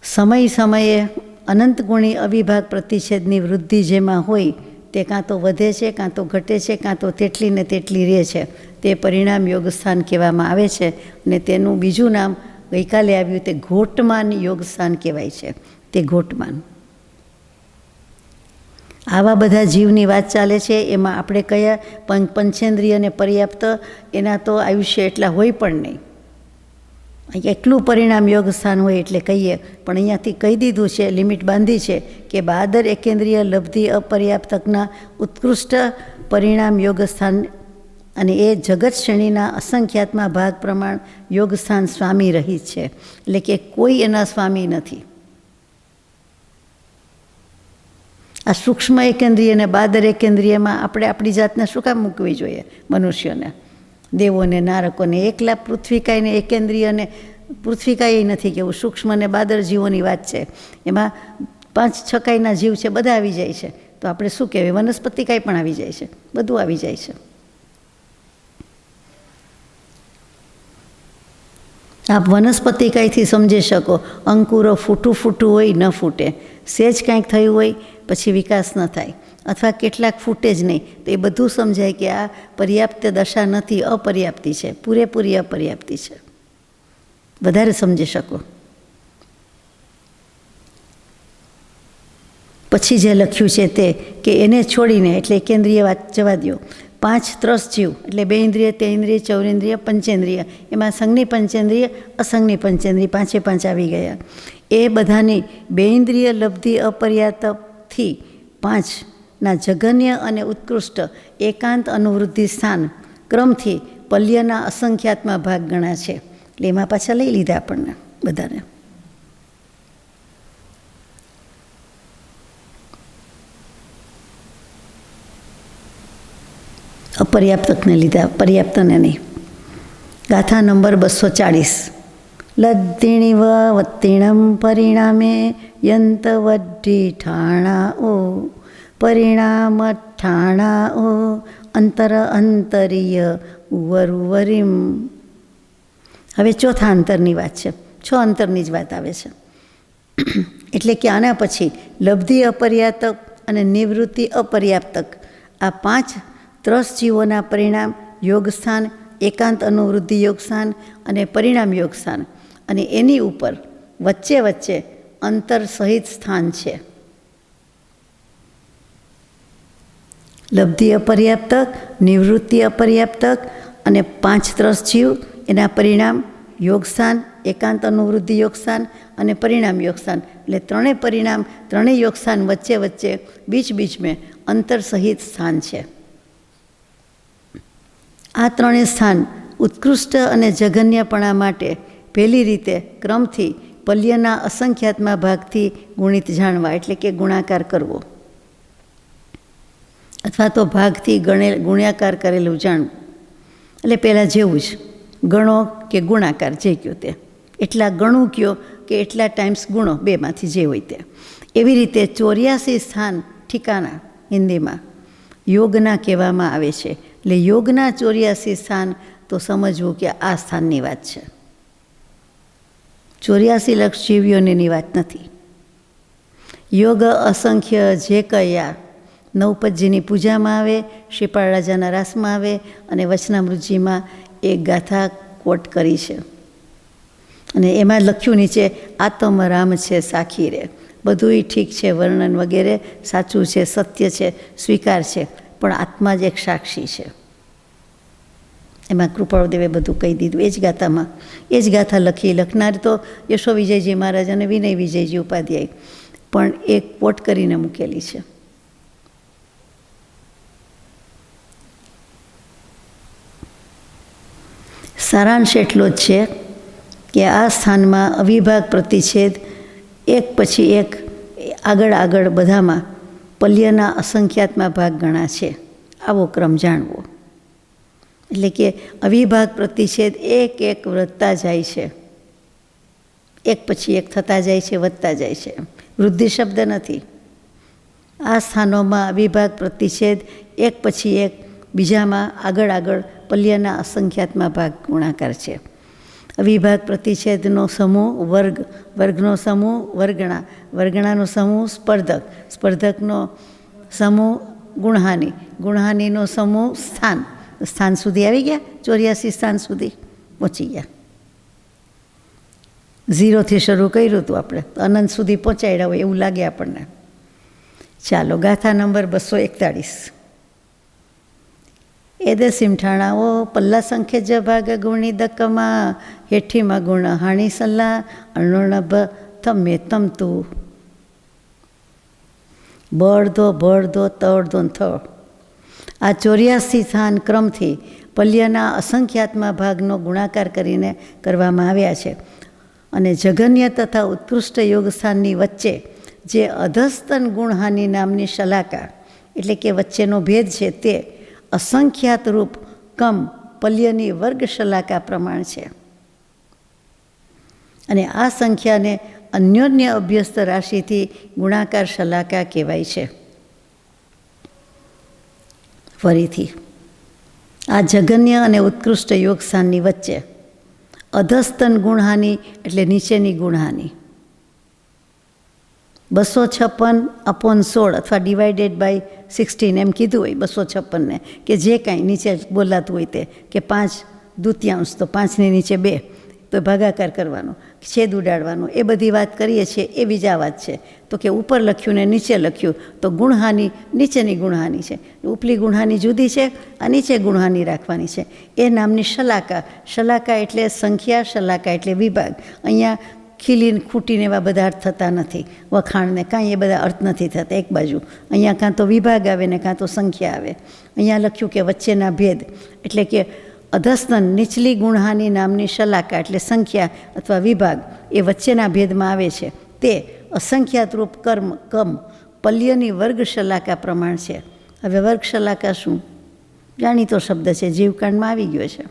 સમય સમયે અનંત ગુણી અવિભાગ પ્રતિષેધની વૃદ્ધિ જેમાં હોય તે કાં તો વધે છે, કાં તો ઘટે છે, કાં તો તેટલી ને તેટલી રહે છે. તે પરિણામ યોગ સ્થાન કહેવામાં આવે છે. અને તેનું બીજું નામ ગઈકાલે આવ્યું તે ઘોટમાન યોગ સ્થાન કહેવાય છે. તે ઘોટમાન. આવા બધા જીવની વાત ચાલે છે. એમાં આપણે કયા પંચેન્દ્રિય અને પર્યાપ્ત એના તો આયુષ્ય એટલા હોય પણ નહીં. એટલું પરિણામ યોગ સ્થાન હોય એટલે કહીએ, પણ અહીંયાથી કહી દીધું છે, લિમિટ બાંધી છે કે બાદર એકેન્દ્રિય, લબ્ધિ, અપર્યાપ્તકના ઉત્કૃષ્ટ પરિણામ યોગ સ્થાન અને એ જગત શ્રેણીના અસંખ્યાત્મા ભાગ પ્રમાણ યોગ સ્થાન સ્વામી રહી છે. એટલે કે કોઈ એના સ્વામી નથી. આ સૂક્ષ્મ એકેન્દ્રિય અને બાદર એકેન્દ્રિયમાં આપણે આપણી જાતને શું કામ મૂકવી જોઈએ? મનુષ્યોને, દેવોને, નારકોને, એકલા પૃથ્વીકાયને એકેન્દ્રિય અને પૃથ્વીકાય નથી કેવું. સૂક્ષ્મ અને બાદર જીવોની વાત છે. એમાં 5-6 કાયના જીવ છે, બધા આવી જાય છે. તો આપણે શું કહેવાય? વનસ્પતિ કાય પણ આવી જાય છે, બધું આવી જાય છે. આપ વનસ્પતિ કાંઈથી સમજી શકો, અંકુરો ફૂટું હોય ન ફૂટે, સેજ કાંઈક થયું હોય પછી વિકાસ ન થાય, અથવા કેટલાક ફૂટે જ નહીં, તો એ બધું સમજાય કે આ પર્યાપ્ત દશા નથી, અપર્યાપ્તિ છે, પૂરેપૂરી અપર્યાપ્તિ છે. વધારે સમજી શકો. પછી જે લખ્યું છે તે કે એને છોડીને, એટલે કેન્દ્રીય વાત જવા દો, 5 ત્રસ જીવ એટલે 2 ઇન્દ્રિય, 3 ઇન્દ્રિય, 4 ઇન્દ્રિય, પંચેન્દ્રિય, એમાં સંઘની પંચેન્દ્રિય, અસંઘની પંચેન્દ્રિય, 5 આવી ગયા. એ બધાની 2 ઇન્દ્રિય, લબ્ધિ, અપર્યાપ્તથી 5ના જગન્ય અને ઉત્કૃષ્ટ એકાંત અનુવૃદ્ધિ સ્થાન ક્રમથી પલ્યના અસંખ્યાત્મા ભાગ ગણા છે. એટલે એમાં પાછા લઈ લીધા આપણને બધાને. અપર્યાપ્તકને લીધા, પર્યાપ્તને નહીં. ગાથા નંબર 240. લદ્ધિણીવ વત્તિણમ પરિણામે યંતવડ્ઢી ઠાણાઓ પરિણામઠાણાઓ અંતર અંતરીય ઉવરુવરીમ. હવે ચોથા અંતરની વાત છે. 6 અંતરની જ વાત આવે છે. એટલે કે આના પછી લબ્ધિ અપર્યાપ્તક અને નિવૃત્તિ અપર્યાપ્તક આ 5 ત્રસ જીવોના પરિણામ યોગસ્થાન, એકાંત અનુવૃદ્ધિ યોગસ્થાન અને પરિણામ યોગસ્થાન, અને એની ઉપર વચ્ચે વચ્ચે અંતર સહિત સ્થાન છે. લબ્ધિ અપર્યાપ્તક, નિવૃત્તિ અપર્યાપ્તક અને 5 ત્રસ જીવ, એના પરિણામ યોગસ્થાન, એકાંત અનુવૃદ્ધિ યોગસ્થાન અને પરિણામ યોગસ્થાન. એટલે ત્રણેય પરિણામ, ત્રણેય યોગસ્થાન વચ્ચે વચ્ચે બીચ મેં અંતર સહિત સ્થાન છે. આ ત્રણેય સ્થાન ઉત્કૃષ્ટ અને જઘન્યપણા માટે પહેલી રીતે ક્રમથી પલ્યના અસંખ્યાત્મા ભાગથી ગુણિત જાણવા, એટલે કે ગુણાકાર કરવો, અથવા તો ભાગથી ગુણ્યાકાર કરેલું જાણવું. એટલે પહેલાં જેવું જ ગણો કે ગુણાકાર જે કહો તે, એટલા ગણું કહો કે એટલા ટાઈમ્સ ગુણો, બેમાંથી જે હોય તે. એવી રીતે 84 સ્થાન ઠિકાના હિન્દીમાં યોગના કહેવામાં આવે છે. એટલે યોગના 84 સ્થાન તો સમજવું કે આ સ્થાનની વાત છે, 84 લક્ષ જીવીઓની વાત નથી. યોગ અસંખ્ય જે કયા નવપતજીની પૂજામાં આવે, શ્રીપાળ રાજાના રાસમાં આવે, અને વચનામૃતજીમાં એક ગાથા કોટ કરી છે. અને એમાં લખ્યું નીચે આત્મ રામ છે સાખી રે. બધુંય ઠીક છે, વર્ણન વગેરે સાચું છે, સત્ય છે, સ્વીકાર છે, પણ આત્મા જ એક સાક્ષી છે. એમાં કૃપાળુદેવે બધું કહી દીધું એ જ ગાથામાં. એ જ ગાથા લખનાર તો યશો વિજયજી મહારાજ અને વિનય વિજયજી ઉપાધ્યાય, પણ એક કોટ કરીને મૂકેલી છે. સારાંશ એટલો જ છે કે આ સ્થાનમાં અવિભાગ પ્રતિષેધ એક પછી એક આગળ બધામાં પલ્યના અસંખ્યાતમાં ભાગ ગણા છે. આવો ક્રમ જાણવો. એટલે કે અવિભાગ પ્રતિષેધ એક વધતા જાય છે, એક પછી એક થતા જાય છે, વધતા જાય છે. વૃદ્ધિ શબ્દ નથી. આ સ્થાનોમાં અવિભાગ પ્રતિષેધ એક પછી એક બીજામાં આગળ પલ્યના અસંખ્યાતમાં ભાગ ગુણાકાર છે. અવિભાગ પ્રતિષેધનો સમૂહ વર્ગ, વર્ગનો સમૂહ વર્ગણા, વર્ગણાનો સમૂહ સ્પર્ધક, સ્પર્ધકનો સમૂહ ગુણહાની, ગુણહાનીનો સમૂહ સ્થાન. સ્થાન સુધી આવી ગયા, 84 સ્થાન સુધી પહોંચી ગયા. 0થી શરૂ કર્યું હતું આપણે, તો અનંત સુધી પહોંચાડ્યા હોય એવું લાગે આપણને. ચાલો ગાથા નંબર 241. એદ સિમઠાણાઓ પલ્લા સંખ્ય જ ભાગ ગુણી દકમાં હેઠીમાં ગુણ હાણી સલ્લા અણુણભ થમે તમ તું બળદો ભળદો તળદો થ. આ 84 સ્થાન ક્રમથી પલ્યના અસંખ્યાતમાં ભાગનો ગુણાકાર કરીને કરવામાં આવ્યા છે. અને જગન્ય તથા ઉત્કૃષ્ટ યોગ સ્થાનની વચ્ચે જે અધસ્તન ગુણહાની નામની શલાકા, એટલે કે વચ્ચેનો ભેદ છે, તે અસંખ્યાત રૂપ કમ પલ્યની વર્ગ શલાકા પ્રમાણ છે. અને આ સંખ્યાને અન્યોન્ય અભ્યસ્ત રાશિથી ગુણાકાર શલાકા કહેવાય છે. ફરીથી આ જગન્ય અને ઉત્કૃષ્ટ યોગ સ્થાનની વચ્ચે અધસ્તન ગુણહાની એટલે નીચેની ગુણહાની 256/16 અથવા ડિવાઇડેડ બાય 16 એમ કીધું હોય 256ને, કે જે કાંઈ નીચે બોલાતું હોય તે, કે 5/2 તો 5ની નીચે 2 તો ભાગાકાર કરવાનો, છેદ ઉડાડવાનો, એ બધી વાત કરીએ છીએ. એ બીજા વાત છે. તો કે ઉપર લખ્યું ને નીચે લખ્યું તો ગુણહાની નીચેની ગુણહાની છે, ઉપલી ગુણહાની જુદી છે, આ નીચે ગુણહાની રાખવાની છે. એ નામની શલાકા. શલાકા એટલે સંખ્યા, શલાકા એટલે વિભાગ. અહીંયા ખીલીને ખૂટીને એવા બધા અર્થ થતા નથી, વખાણને કાંઈ એ બધા અર્થ નથી થતા એક બાજુ. અહીંયા કાં તો વિભાગ આવે ને કાં તો સંખ્યા આવે. અહીંયા લખ્યું કે વચ્ચેના ભેદ, એટલે કે અધસ્તન નીચલી ગુણહાની નામની શલાકા એટલે સંખ્યા અથવા વિભાગ એ વચ્ચેના ભેદમાં આવે છે. તે અસંખ્યાત રૂપ કમ પલ્યની વર્ગ શલાકા પ્રમાણ છે. હવે વર્ગ શલાકા શું? જાણીતો શબ્દ છે, જીવકાંડમાં આવી ગયો છે.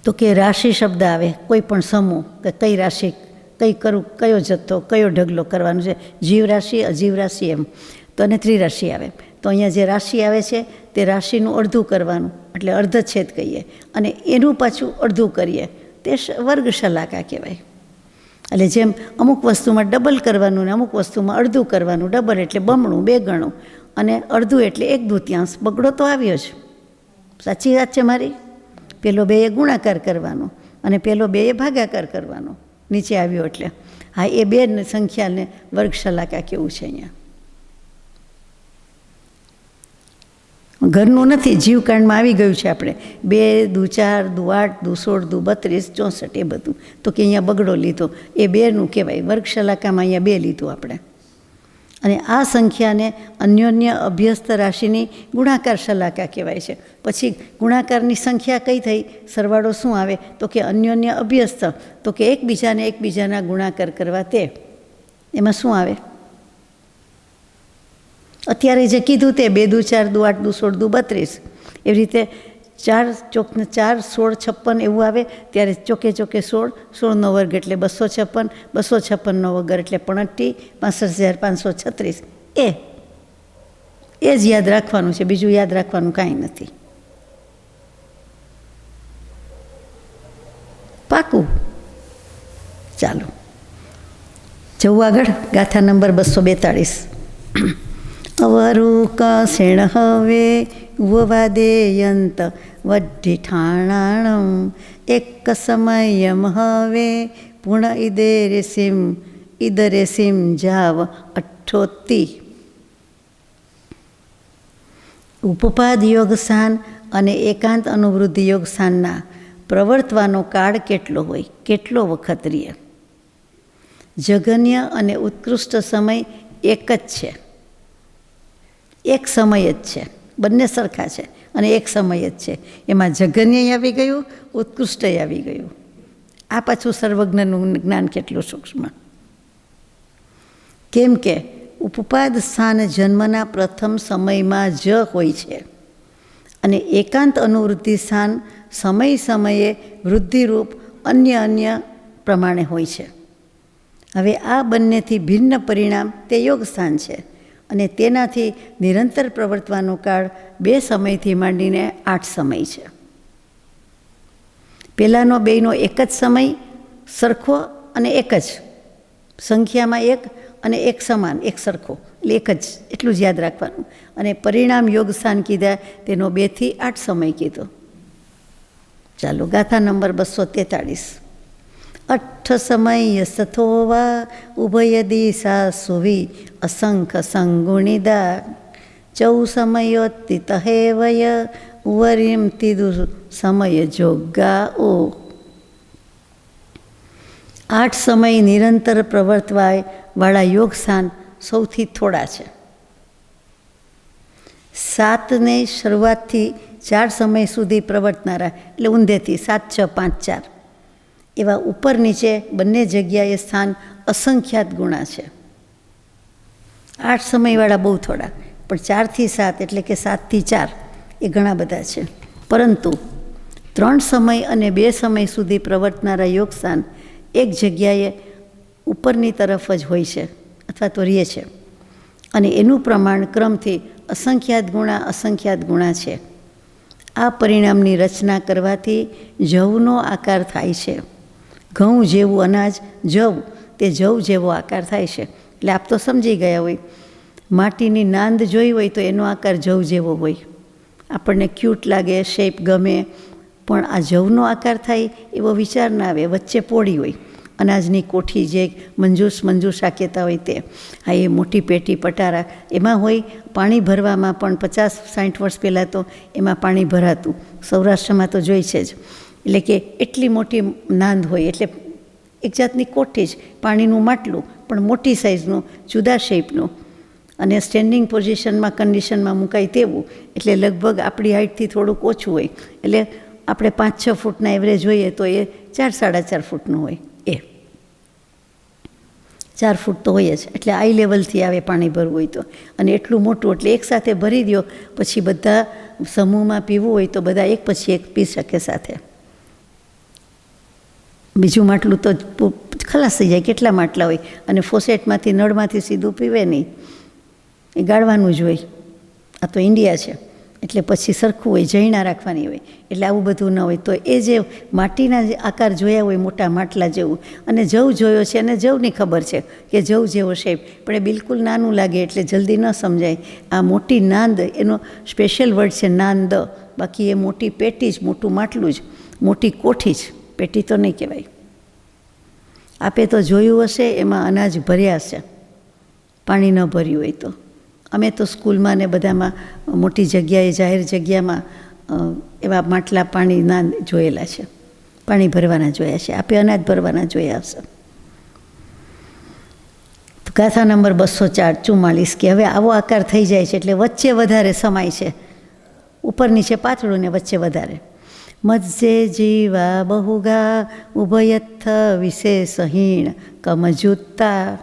તો કે રાશિ શબ્દ આવે, કોઈ પણ સમૂહ, કે કઈ રાશિ, કઈ કરું, કયો જથ્થો, કયો ઢગલો કરવાનો છે, જીવ રાશિ, અજીવ રાશિ, એમ. તો અને ત્રિરાશિ આવે. તો અહીંયા જે રાશિ આવે છે તે રાશિનું અડધું કરવાનું, એટલે અર્ધછેદ કહીએ, અને એનું પાછું અડધું કરીએ, તે વર્ગ શલાકા કહેવાય. એટલે જેમ અમુક વસ્તુમાં ડબલ કરવાનું ને અમુક વસ્તુમાં અડધું કરવાનું. ડબલ એટલે બમણું, 2 ગણું, અને અડધું એટલે 1/2. બગડો તો આવ્યો જ. સાચી વાત છે મારી? પેલો 2 એ ગુણાકાર કરવાનો અને પેલો 2 એ ભાગાકાર કરવાનો નીચે આવ્યો એટલે. હા, એ 2 સંખ્યાને વર્ગ શલાકા કેવું છે અહીંયા. ઘરનું નથી, જીવકાંડમાં આવી ગયું છે. આપણે 2 × 4 × 8 × 16 × 32 64 એ બધું. તો કે અહીંયા બગડો લીધો, એ 2નું કહેવાય. વર્ગ શલાકામાં અહીંયા 2 લીધું આપણે. અને આ સંખ્યાને અન્યોન્ય અભ્યસ્ત રાશિની ગુણાકાર શલાકા કહેવાય છે. પછી ગુણાકારની સંખ્યા કઈ થઈ, સરવાળો શું આવે? તો કે અન્યોન્ય અભ્યસ્ત, તો કે એકબીજાના ગુણાકાર કરવા તે. એમાં શું આવે? અત્યારે જે કીધું તે 2 દુ 4 દુ 8 દુ 16 દુ 32, એવી રીતે 4 ચોક 4 16 56 એવું આવે ત્યારે ચોકે 16, 16નો વર્ગ એટલે 256, 256નો વર્ગ એટલે 59, 65,536. એ જ યાદ રાખવાનું છે, બીજું યાદ રાખવાનું કાંઈ નથી. પાકું? ચાલો જવું આગળ. ગાથા નંબર 242. અવરુક શેણ હવે વવાદેયંત વઢ્ઢી ઠાણાણમ એક સમયમ હવે પુણ ઇદરેસીમ જાવ 88. ઉપપાદ યોગ સ્થાન અને એકાંત અનુવૃત્તિ યોગ સ્થાનના પ્રવર્તવાનો કાળ કેટલો હોય, કેટલો વખત રહે? જગન્ય અને ઉત્કૃષ્ટ સમય એક જ છે, એક સમય જ છે, બંને સરખા છે અને એક સમય જ છે. એમાં જગન્ય આવી ગયું, ઉત્કૃષ્ટ આવી ગયું. આ પાછું સર્વજ્ઞનું જ્ઞાન કેટલું સૂક્ષ્મ. કેમ કે ઉપપાદ સ્થાન જન્મના પ્રથમ સમયમાં જ હોય છે અને એકાંત અનુવૃત્તિ સ્થાન સમય સમયે વૃદ્ધિરૂપ અન્ય પ્રમાણે હોય છે. હવે આ બંનેથી ભિન્ન પરિણામ તે યોગ સ્થાન છે અને તેનાથી નિરંતર પ્રવર્તવાનો કાળ 2 સમયથી માંડીને 8 સમય છે. પહેલાંનો બેયનો એક જ સમય સરખો અને એક જ સંખ્યામાં, એક અને એક સમાન, એક સરખો, એટલે એક જ, એટલું જ યાદ રાખવાનું. અને પરિણામ યોગ સ્થાન કીધા તેનો 2 થી 8 સમય કીધો. ચાલો ગાથા નંબર 243. 8 સમય સથોવા ઉભય દિશા સુવી અસંખ સંગુણિદા 9 સમયોત્તિત હેવય વરિમ તિદુ સમય જોગા ઓ. 8 સમય નિરંતર પ્રવર્તવાય વાળા યોગ સ્થાન સૌથી થોડા છે. 7ને શરૂઆતથી 4 સમય સુધી પ્રવર્તનારા, એટલે ઊંધેથી 7, 6, 5, 4 એવા ઉપર નીચે બંને જગ્યાએ સ્થાન અસંખ્યાત ગુણા છે. 8 સમયવાળા બહુ થોડા, પણ 4 થી 7 એટલે કે 7 થી 4 એ ઘણા બધા છે. પરંતુ 3 સમય અને 2 સમય સુધી પ્રવર્તનારા યોગ સ્થાન એક જગ્યાએ ઉપરની તરફ જ હોય છે અથવા તો રહે છે અને એનું પ્રમાણ ક્રમથી અસંખ્યાત ગુણા છે. આ પરિણામની રચના કરવાથી જવનો આકાર થાય છે. ઘઉં જેવું અનાજ જવ, તે જવ જેવો આકાર થાય છે. એટલે આપ તો સમજી ગયા હોય, માટીની નાંદ જોઈ હોય તો એનો આકાર જવ જેવો હોય, આપણને ક્યુટ લાગે, શેપ ગમે, પણ આ જવનો આકાર થાય એવો વિચાર ના આવે. વચ્ચે પોળી હોય, અનાજની કોઠી જે મંજૂષા કહેતા હોય તે, હા એ મોટી પેટી પટારા એમાં હોય. પાણી ભરવામાં પણ 50-60 વર્ષ પહેલાં તો એમાં પાણી ભરાતું, સૌરાષ્ટ્રમાં તો જોઈ છે જ. એટલે કે એટલી મોટી નાંદ હોય, એટલે એક જાતની કોઠી જ, પાણીનું માટલું પણ મોટી સાઇઝનું, જુદા શેપનું અને સ્ટેન્ડિંગ પોઝિશનમાં કન્ડિશનમાં મુકાય તેવું. એટલે લગભગ આપણી હાઇટથી થોડુંક ઓછું હોય, એટલે આપણે 5-6 ફૂટના એવરેજ જોઈએ તો એ 4-4.5 ફૂટનું હોય. એ 4 ફૂટ તો હોય જ, એટલે આઈ લેવલથી આવે પાણી ભરવું હોય તો. અને એટલું મોટું, એટલે એકસાથે ભરી દો, પછી બધા સમૂહમાં પીવું હોય તો બધા એક પછી એક પી શકે સાથે. બીજું માટલું તો ખલાસ થઈ જાય, કેટલા માટલા હોય, અને ફોસેટમાંથી નળમાંથી સીધું પીવે નહીં, એ ગાળવાનું જ હોય. આ તો ઇન્ડિયા છે એટલે પછી સરખું હોય, જૈણા રાખવાની હોય, એટલે આવું બધું ન હોય. તો એ જે માટીના જે આકાર જોયા હોય મોટા માટલા જેવું, અને જવ જોયો છે અને જવની ખબર છે કે જવ જેવો શેપ, પણ એ બિલકુલ નાનું લાગે એટલે જલ્દી ન સમજાય. આ મોટી નાંદ એનો સ્પેશિયલ વર્ડ છે, નાંદ. બાકી એ મોટી પેટી જ, મોટું માટલું જ, મોટી કોઠી જ, પેટી તો નહીં કહેવાય. આપે તો જોયું હશે, એમાં અનાજ ભર્યા છે, પાણી ન ભર્યું હોય તો. અમે તો સ્કૂલમાં ને બધામાં મોટી જગ્યાએ, જાહેર જગ્યામાં એવા માટલા પાણીના જોયેલા છે, પાણી ભરવાના જોયા છે. આપે અનાજ ભરવાના જોયા હશે. ગાથા નંબર 244 કે હવે આવો આકાર થઈ જાય છે એટલે વચ્ચે વધારે સમાય છે, ઉપર નીચે પાતળું ને વચ્ચે વધારે. મજ્જે જીવા બહુગા ઉભયથ વિશેષહીણ કમજુત્તા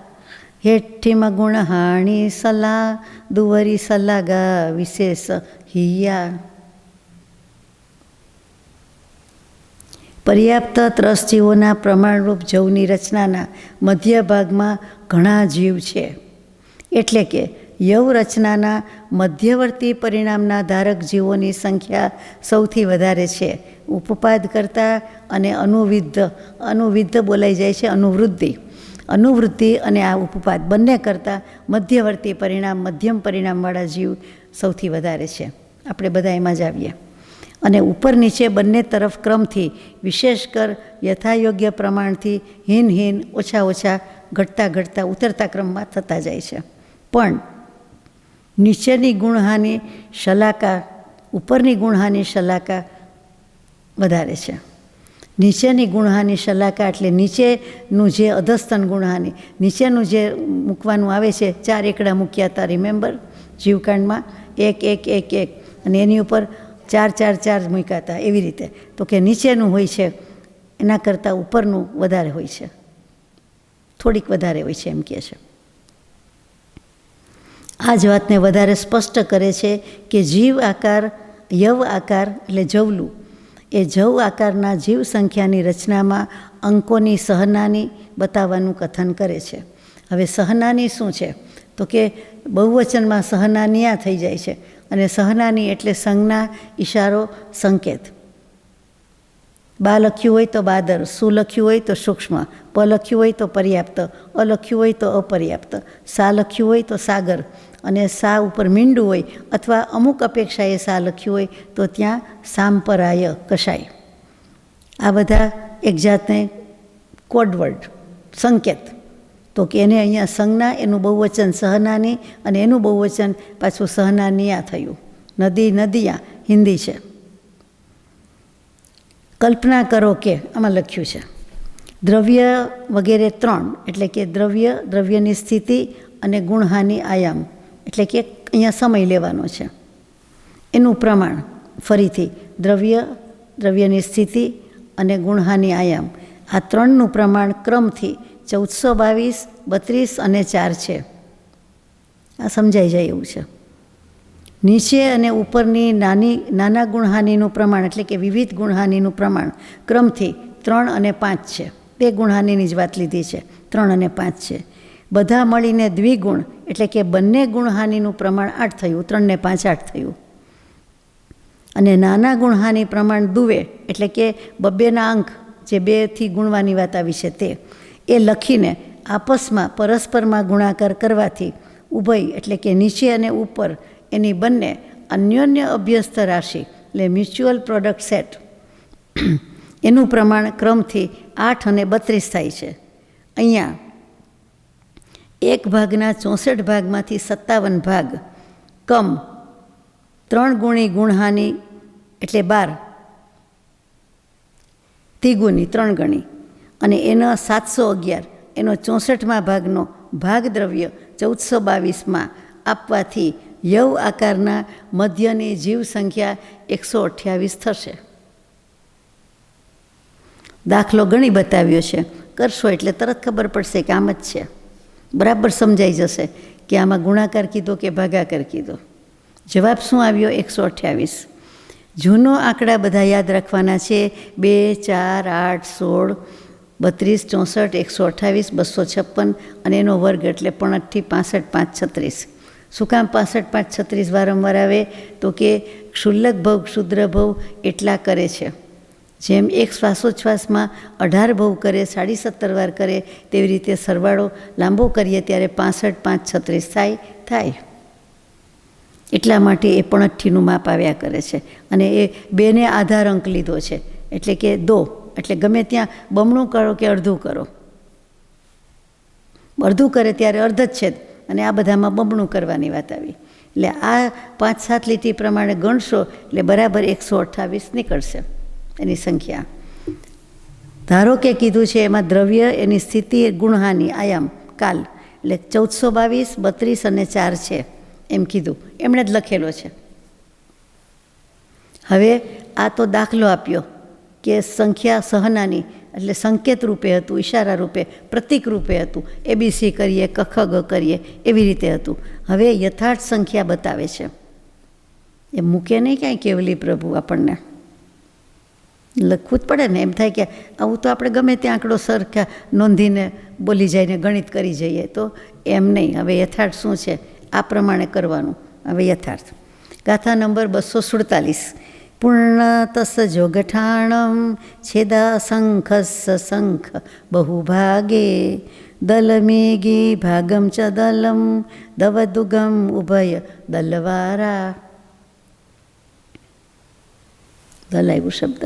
હેઠીમાં ગુણ હાણી સલા દુવરી સલાગા વિશેષ હિયા. પર્યાપ્ત ત્રસજીવોના પ્રમાણરૂપ જવની રચનાના મધ્ય ભાગમાં ઘણા જીવ છે. એટલે કે યવ રચનાના મધ્યવર્તી પરિણામના ધારક જીવોની સંખ્યા સૌથી વધારે છે. ઉપપાદ કરતાં અને અનુવિદ્ધ બોલાઈ જાય છે, અનુવૃત્તિ અને આ ઉપપાદ બંને કરતાં મધ્યવર્તી પરિણામ, મધ્યમ પરિણામવાળા જીવ સૌથી વધારે છે. આપણે બધા એમાં જ આવીએ. અને ઉપર નીચે બંને તરફ ક્રમથી વિશેષકર યથાયોગ્ય પ્રમાણથી હીન ઓછા ઘટતા ઉતરતા ક્રમમાં થતા જાય છે. પણ નીચેની ગુણહાની શલાકા ઉપરની ગુણહાની શલાકા વધારે છે. નીચેની ગુણહાની શલાકા એટલે નીચેનું જે અધસ્તન ગુણહાની, નીચેનું જે મૂકવાનું આવે છે, 4 એકડા મૂક્યા હતા રિમેમ્બર જીવકાંડમાં, 1 અને એની ઉપર 4 મૂક્યા હતા. એવી રીતે તો કે નીચેનું હોય છે એના કરતાં ઉપરનું વધારે હોય છે, થોડીક વધારે હોય છે એમ કહે છે. આ જ વાતને વધારે સ્પષ્ટ કરે છે કે જીવ આકાર, યવ આકાર એટલે જવલું, એ જવ આકારના જીવ સંખ્યાની રચનામાં અંકોની સહનાની બતાવવાનું કથન કરે છે. હવે સહનાની શું છે તો કે બહુવચનમાં સહનાનિયા થઈ જાય છે, અને સહનાની એટલે સંજ્ઞા, ઈશારો, સંકેત. બા લખ્યું હોય તો બાદર, સુ લખ્યું હોય તો સૂક્ષ્મ, પ લખ્યું હોય તો પર્યાપ્ત, અ લખ્યું હોય તો અપર્યાપ્ત, સા લખ્યું હોય તો સાગર, અને સા ઉપર મીંડું હોય અથવા અમુક અપેક્ષાએ સા લખ્યું હોય તો ત્યાં સાંપરાય કશાય. આ બધા એક જાતને કોડવર્ડ, સંકેત. તો કે એને અહીંયા સંજ્ઞા, એનું બહુવચન સહનાની અને એનું બહુવચન પાછું સહનાનિયા થયું. નદી, નદિયા હિન્દી છે. કલ્પના કરો કે આમાં લખ્યું છે દ્રવ્ય વગેરે 3, એટલે કે દ્રવ્ય, દ્રવ્યની સ્થિતિ અને ગુણહાની આયામ, એટલે કે અહીંયા સમય લેવાનો છે. એનું પ્રમાણ ફરીથી દ્રવ્ય, દ્રવ્યની સ્થિતિ અને ગુણહાની આયામ, આ 3નું પ્રમાણ ક્રમથી 1422, 32 અને 4 છે. આ સમજાઈ જાય એવું છે. નીચે અને ઉપરની નાના ગુણહાનિનું પ્રમાણ, એટલે કે વિવિધ ગુણહાનિનું પ્રમાણ ક્રમથી 3 અને 5 છે. 2 ગુણહાનિની જ વાત લીધી છે, 3 અને 5 છે. બધા મળીને દ્વિગુણ, એટલે કે બંને ગુણહાનિનું પ્રમાણ 8 થયું, 3 ને 5 8 થયું. અને નાના ગુણહાની પ્રમાણ દુવે, એટલે કે 2ના અંક જે 2થી ગુણવાની વાત આવી છે તે, એ લખીને આપસમાં પરસ્પરમાં ગુણાકાર કરવાથી ઉભય, એટલે કે નીચે અને ઉપર એની બંને અન્યોન્ય અભ્યસ્ત રાશિ, એટલે મ્યુચ્યુઅલ પ્રોડક્ટ સેટ, એનું પ્રમાણ ક્રમથી 8 અને 32 થાય છે. અહીંયા 1 ભાગના 64 ભાગમાંથી 57 ભાગ કમ 3 ગુણી ગુણહાની, એટલે 12 ત્રિગુણી 3 ગણી, અને એનો 711 એનો 64મા ભાગનો ભાગ દ્રવ્ય 1422માં આપવાથી યવ આકારના મધ્યની જીવ સંખ્યા 128 થશે. દાખલો ગણી બતાવ્યો છે, કરશો એટલે તરત ખબર પડશે કે આમ જ છે. બરાબર સમજાઈ જશે કે આમાં ગુણાકાર કીધો કે ભાગાકાર કીધો. જવાબ શું આવ્યો? 128. જૂનો આંકડા બધા યાદ રાખવાના છે. 2, 4, 8, 16, 32, 64, 128, 256 અને એનો વર્ગ એટલે 8 × 65, 5, 36. શું કામ 65, 5, 36 વારંવાર આવે? તો કે ક્ષુલ્લક ભવ, ક્ષુદ્ર ભવ એટલા કરે છે. જેમ એક શ્વાસોચ્છ્વાસમાં 18 ભવ કરે, 17.5 વાર કરે, તેવી રીતે સરવાળો લાંબો કરીએ ત્યારે 65, 5, 36 થાય. એટલા માટે એ 85નું માપ આવ્યા કરે છે. અને એ 2ને આધાર અંક લીધો છે, એટલે કે 2, એટલે ગમે ત્યાં બમણું કરો કે અડધું કરો. અડધું કરે ત્યારે અર્ધ જ છે, અને આ બધામાં બમણું કરવાની વાત આવી. એટલે આ 5-7 લીટી પ્રમાણે ગણશો એટલે બરાબર 128 નીકળશે એની સંખ્યા. ધારો કે કીધું છે એમાં દ્રવ્ય, એની સ્થિતિ, ગુણહાની, આયામ, કાલ, એટલે 1422, 32 અને 4 છે એમ કીધું, એમણે જ લખેલો છે. હવે આ તો દાખલો આપ્યો કે સંખ્યા સહનાની એટલે સંકેત રૂપે હતું, ઇશારા રૂપે, પ્રતીક રૂપે હતું. ABC કરીએ, કખ ગ કરીએ, એવી રીતે હતું. હવે યથાર્થ સંખ્યા બતાવે છે. એ મૂકે નહીં કાંઈ કેવલી પ્રભુ, આપણને લખવું જ પડે ને. એમ થાય કે આવું તો આપણે ગમે ત્યાં આંકડો સરખા નોંધીને બોલી જઈને ગણિત કરી જઈએ, તો એમ નહીં. હવે યથાર્થ શું છે આ પ્રમાણે કરવાનું. હવે યથાર્થ ગાથા નંબર 247. પૂર્ણતસ જોગઠાણમ છેદા શંખસ શંખ બહુભાગે દલમેગી ભાગમ ચ દલમ દવદુગમ ઉભય દલવારા. દલ આવ્યું શબ્દ.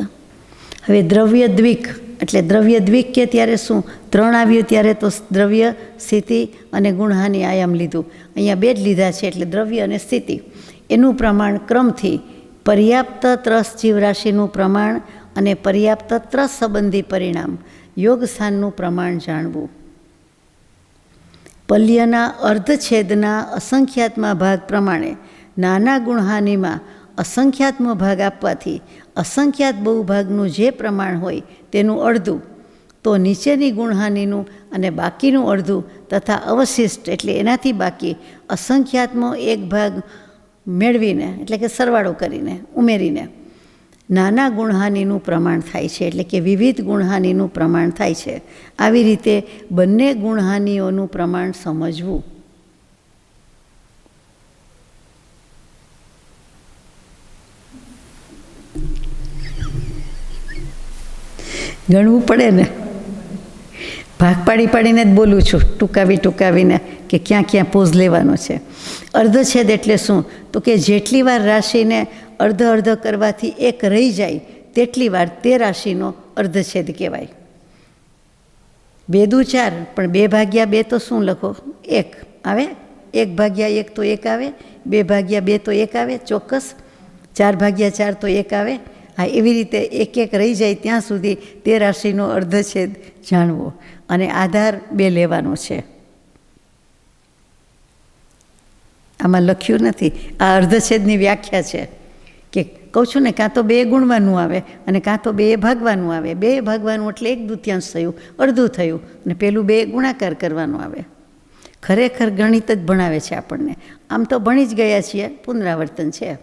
હવે દ્રવ્ય દ્વિક એટલે દ્રવ્ય દ્વિક કે ત્યારે શું 3 આવ્યું ત્યારે તો દ્રવ્ય, સ્થિતિ અને ગુણહાનિ આયામ લીધું. અહીંયા 2 જ લીધા છે એટલે દ્રવ્ય અને સ્થિતિ. એનું પ્રમાણ ક્રમથી પર્યાપ્ત ત્રસ જીવરાશિનું પ્રમાણ અને પર્યાપ્ત ત્રસ સંબંધી પરિણામ યોગ સ્થાનનું પ્રમાણ જાણવું. પલ્યના અર્ધછેદના અસંખ્યાત્મા ભાગ પ્રમાણે નાના ગુણહાનિમાં અસંખ્યાત્મ ભાગ આપવાથી અસંખ્યાત બહુભાગનું જે પ્રમાણ હોય તેનું અડધું તો નીચેની ગુણહાનિનું અને બાકીનું અડધું તથા અવશિષ્ટ એટલે એનાથી બાકી અસંખ્યાત્મો એક ભાગ મેળવીને એટલે કે સરવાળો કરીને ઉમેરીને નાના ગુણહાનિનું પ્રમાણ થાય છે. એટલે કે વિવિધ ગુણહાનિનું પ્રમાણ થાય છે. આવી રીતે બંને ગુણહાનિઓનું પ્રમાણ સમજવું. ગણવું પડે ને. ભાગ પાડી પાડીને જ બોલું છું, ટૂંકાવીને કે ક્યાં ક્યાં પોઝ લેવાનો છે. અર્ધછેદ એટલે શું? તો કે જેટલી વાર રાશિને અર્ધ અર્ધ કરવાથી એક રહી જાય તેટલી વાર તે રાશિનો અર્ધછેદ કહેવાય. 2 દુ 4 પણ 2 ભાગ્યા 2 તો શું લખો? 1 આવે. 1 ભાગ્યા 1 તો 1 આવે. 2 ભાગ્યા 2 તો 1 આવે ચોક્કસ. 4 ભાગ્યા 4 તો 1 આવે. હા, એવી રીતે એક એક રહી જાય ત્યાં સુધી તે રાશિનો અર્ધછેદ જાણવો અને આધાર 2 લેવાનો છે. આમાં લખ્યું નથી. આ અર્ધછેદની વ્યાખ્યા છે કે કહું છું ને, કાં તો 2 ગુણવાનું આવે અને કાં તો 2 ભાગવાનું આવે. 2 ભાગવાનું એટલે 1/2 થયું, અડધું થયું, અને પેલું 2 ગુણાકાર કરવાનું આવે. ખરેખર ગણિત જ ભણાવે છે આપણને. આમ તો ભણી જ ગયા છીએ, પુનરાવર્તન છે.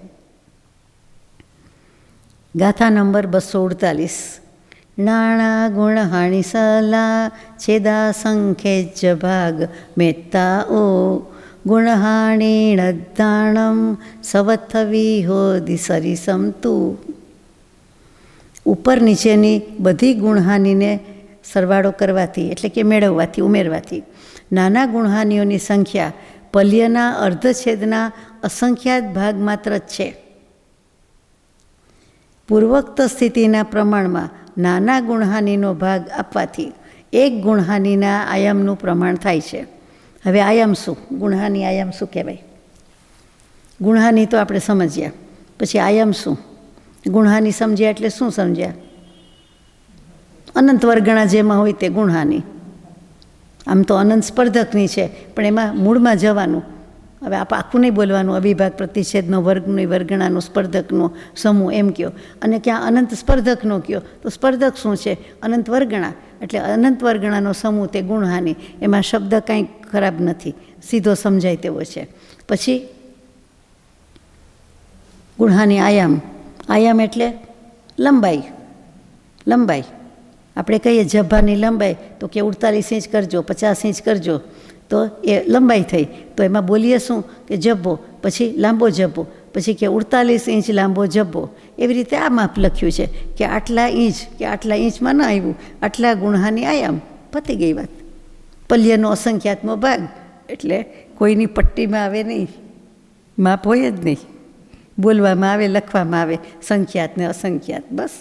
ગાથા નંબર 248. નાણા ગુણ હાણી સલા છેદા સંખેજ ભાગ મેત્તાઓ ગુણહાણીણદાણમ સવથવી હોદી સરિસમતું. ઉપર નીચેની બધી ગુણહાનિને સરવાળો કરવાથી એટલે કે મેળવવાથી, ઉમેરવાથી નાના ગુણહાનિઓની સંખ્યા પલ્યના અર્ધછેદના અસંખ્યાત ભાગ માત્ર જ છે. પૂર્વોક્ત સ્થિતિના પ્રમાણમાં નાના ગુણહાનિનો ભાગ આપવાથી એક ગુણહાનિના આયામનું પ્રમાણ થાય છે. હવે આયામ શું? ગુણહાનિ આયામ શું કહેવાય? ગુણહાનિ તો આપણે સમજ્યા, પછી આયામ શું? ગુણહાનિ સમજ્યા એટલે શું સમજ્યા? અનંત વર્ગણા જેમાં હોય તે ગુણહાનિ. આમ તો અનંત સ્પર્ધકની છે, પણ એમાં મૂળમાં જવાનું. હવે આપ આખું નહીં બોલવાનું. અવિભાગ પ્રતિષેધનો વર્ગનો વર્ગણાનો સ્પર્ધકનો સમૂહ એમ કહો, અને ક્યાં અનંત સ્પર્ધકનો કહો તો સ્પર્ધક શું છે? અનંત વર્ગણા. એટલે અનંત વર્ગણાનો સમૂહ તે ગુણહાનિ. એમાં શબ્દ કાંઈ ખરાબ નથી, સીધો સમજાય તેવો છે. પછી ગુણહાનિ આયામ. આયામ એટલે લંબાઈ. લંબાઈ આપણે કહીએ જબ્ભાની લંબાઈ તો કે 48 ઇંચ કરજો, 50 ઇંચ કરજો, તો એ લંબાઈ થઈ. તો એમાં બોલીએ શું કે જબ્બો, પછી લાંબો જબ્બો, પછી કે 48 ઇંચ લાંબો જબ્બો. એવી રીતે આ માપ લખ્યું છે કે આટલા ઇંચ કે આટલા ઇંચમાં ન આવ્યું, આટલા ગુણહાનિ આયામ. પતી ગઈ વાત. પલ્યનો અસંખ્યાતનો ભાગ એટલે કોઈની પટ્ટીમાં આવે નહીં, માપ હોય જ નહીં. બોલવામાં આવે, લખવામાં આવે, સંખ્યાત ને અસંખ્યાત, બસ.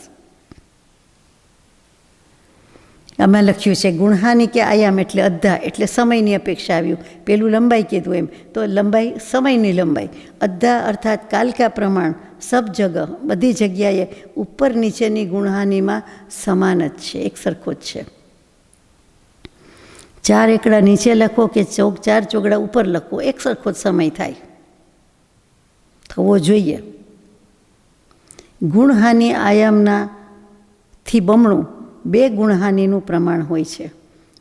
આમાં લખ્યું છે ગુણહાનિ કે આયામ એટલે અદ્ધા એટલે સમયની અપેક્ષા આવ્યું. પેલું લંબાઈ કીધું એમ, તો લંબાઈ સમયની લંબાઈ. અદ્ધા અર્થાત કાલકા પ્રમાણ સબ જગહ બધી જગ્યાએ ઉપર નીચેની ગુણહાનિમાં સમાન જ છે, એક સરખો જ છે. 4 એકડા નીચે લખો કે 4 ચોગડા ઉપર લખો, એક સરખો જ સમય થાય, થવો જોઈએ. ગુણહાનિ આયામના થી બમણું 2 ગુણહાનિનું પ્રમાણ હોય છે.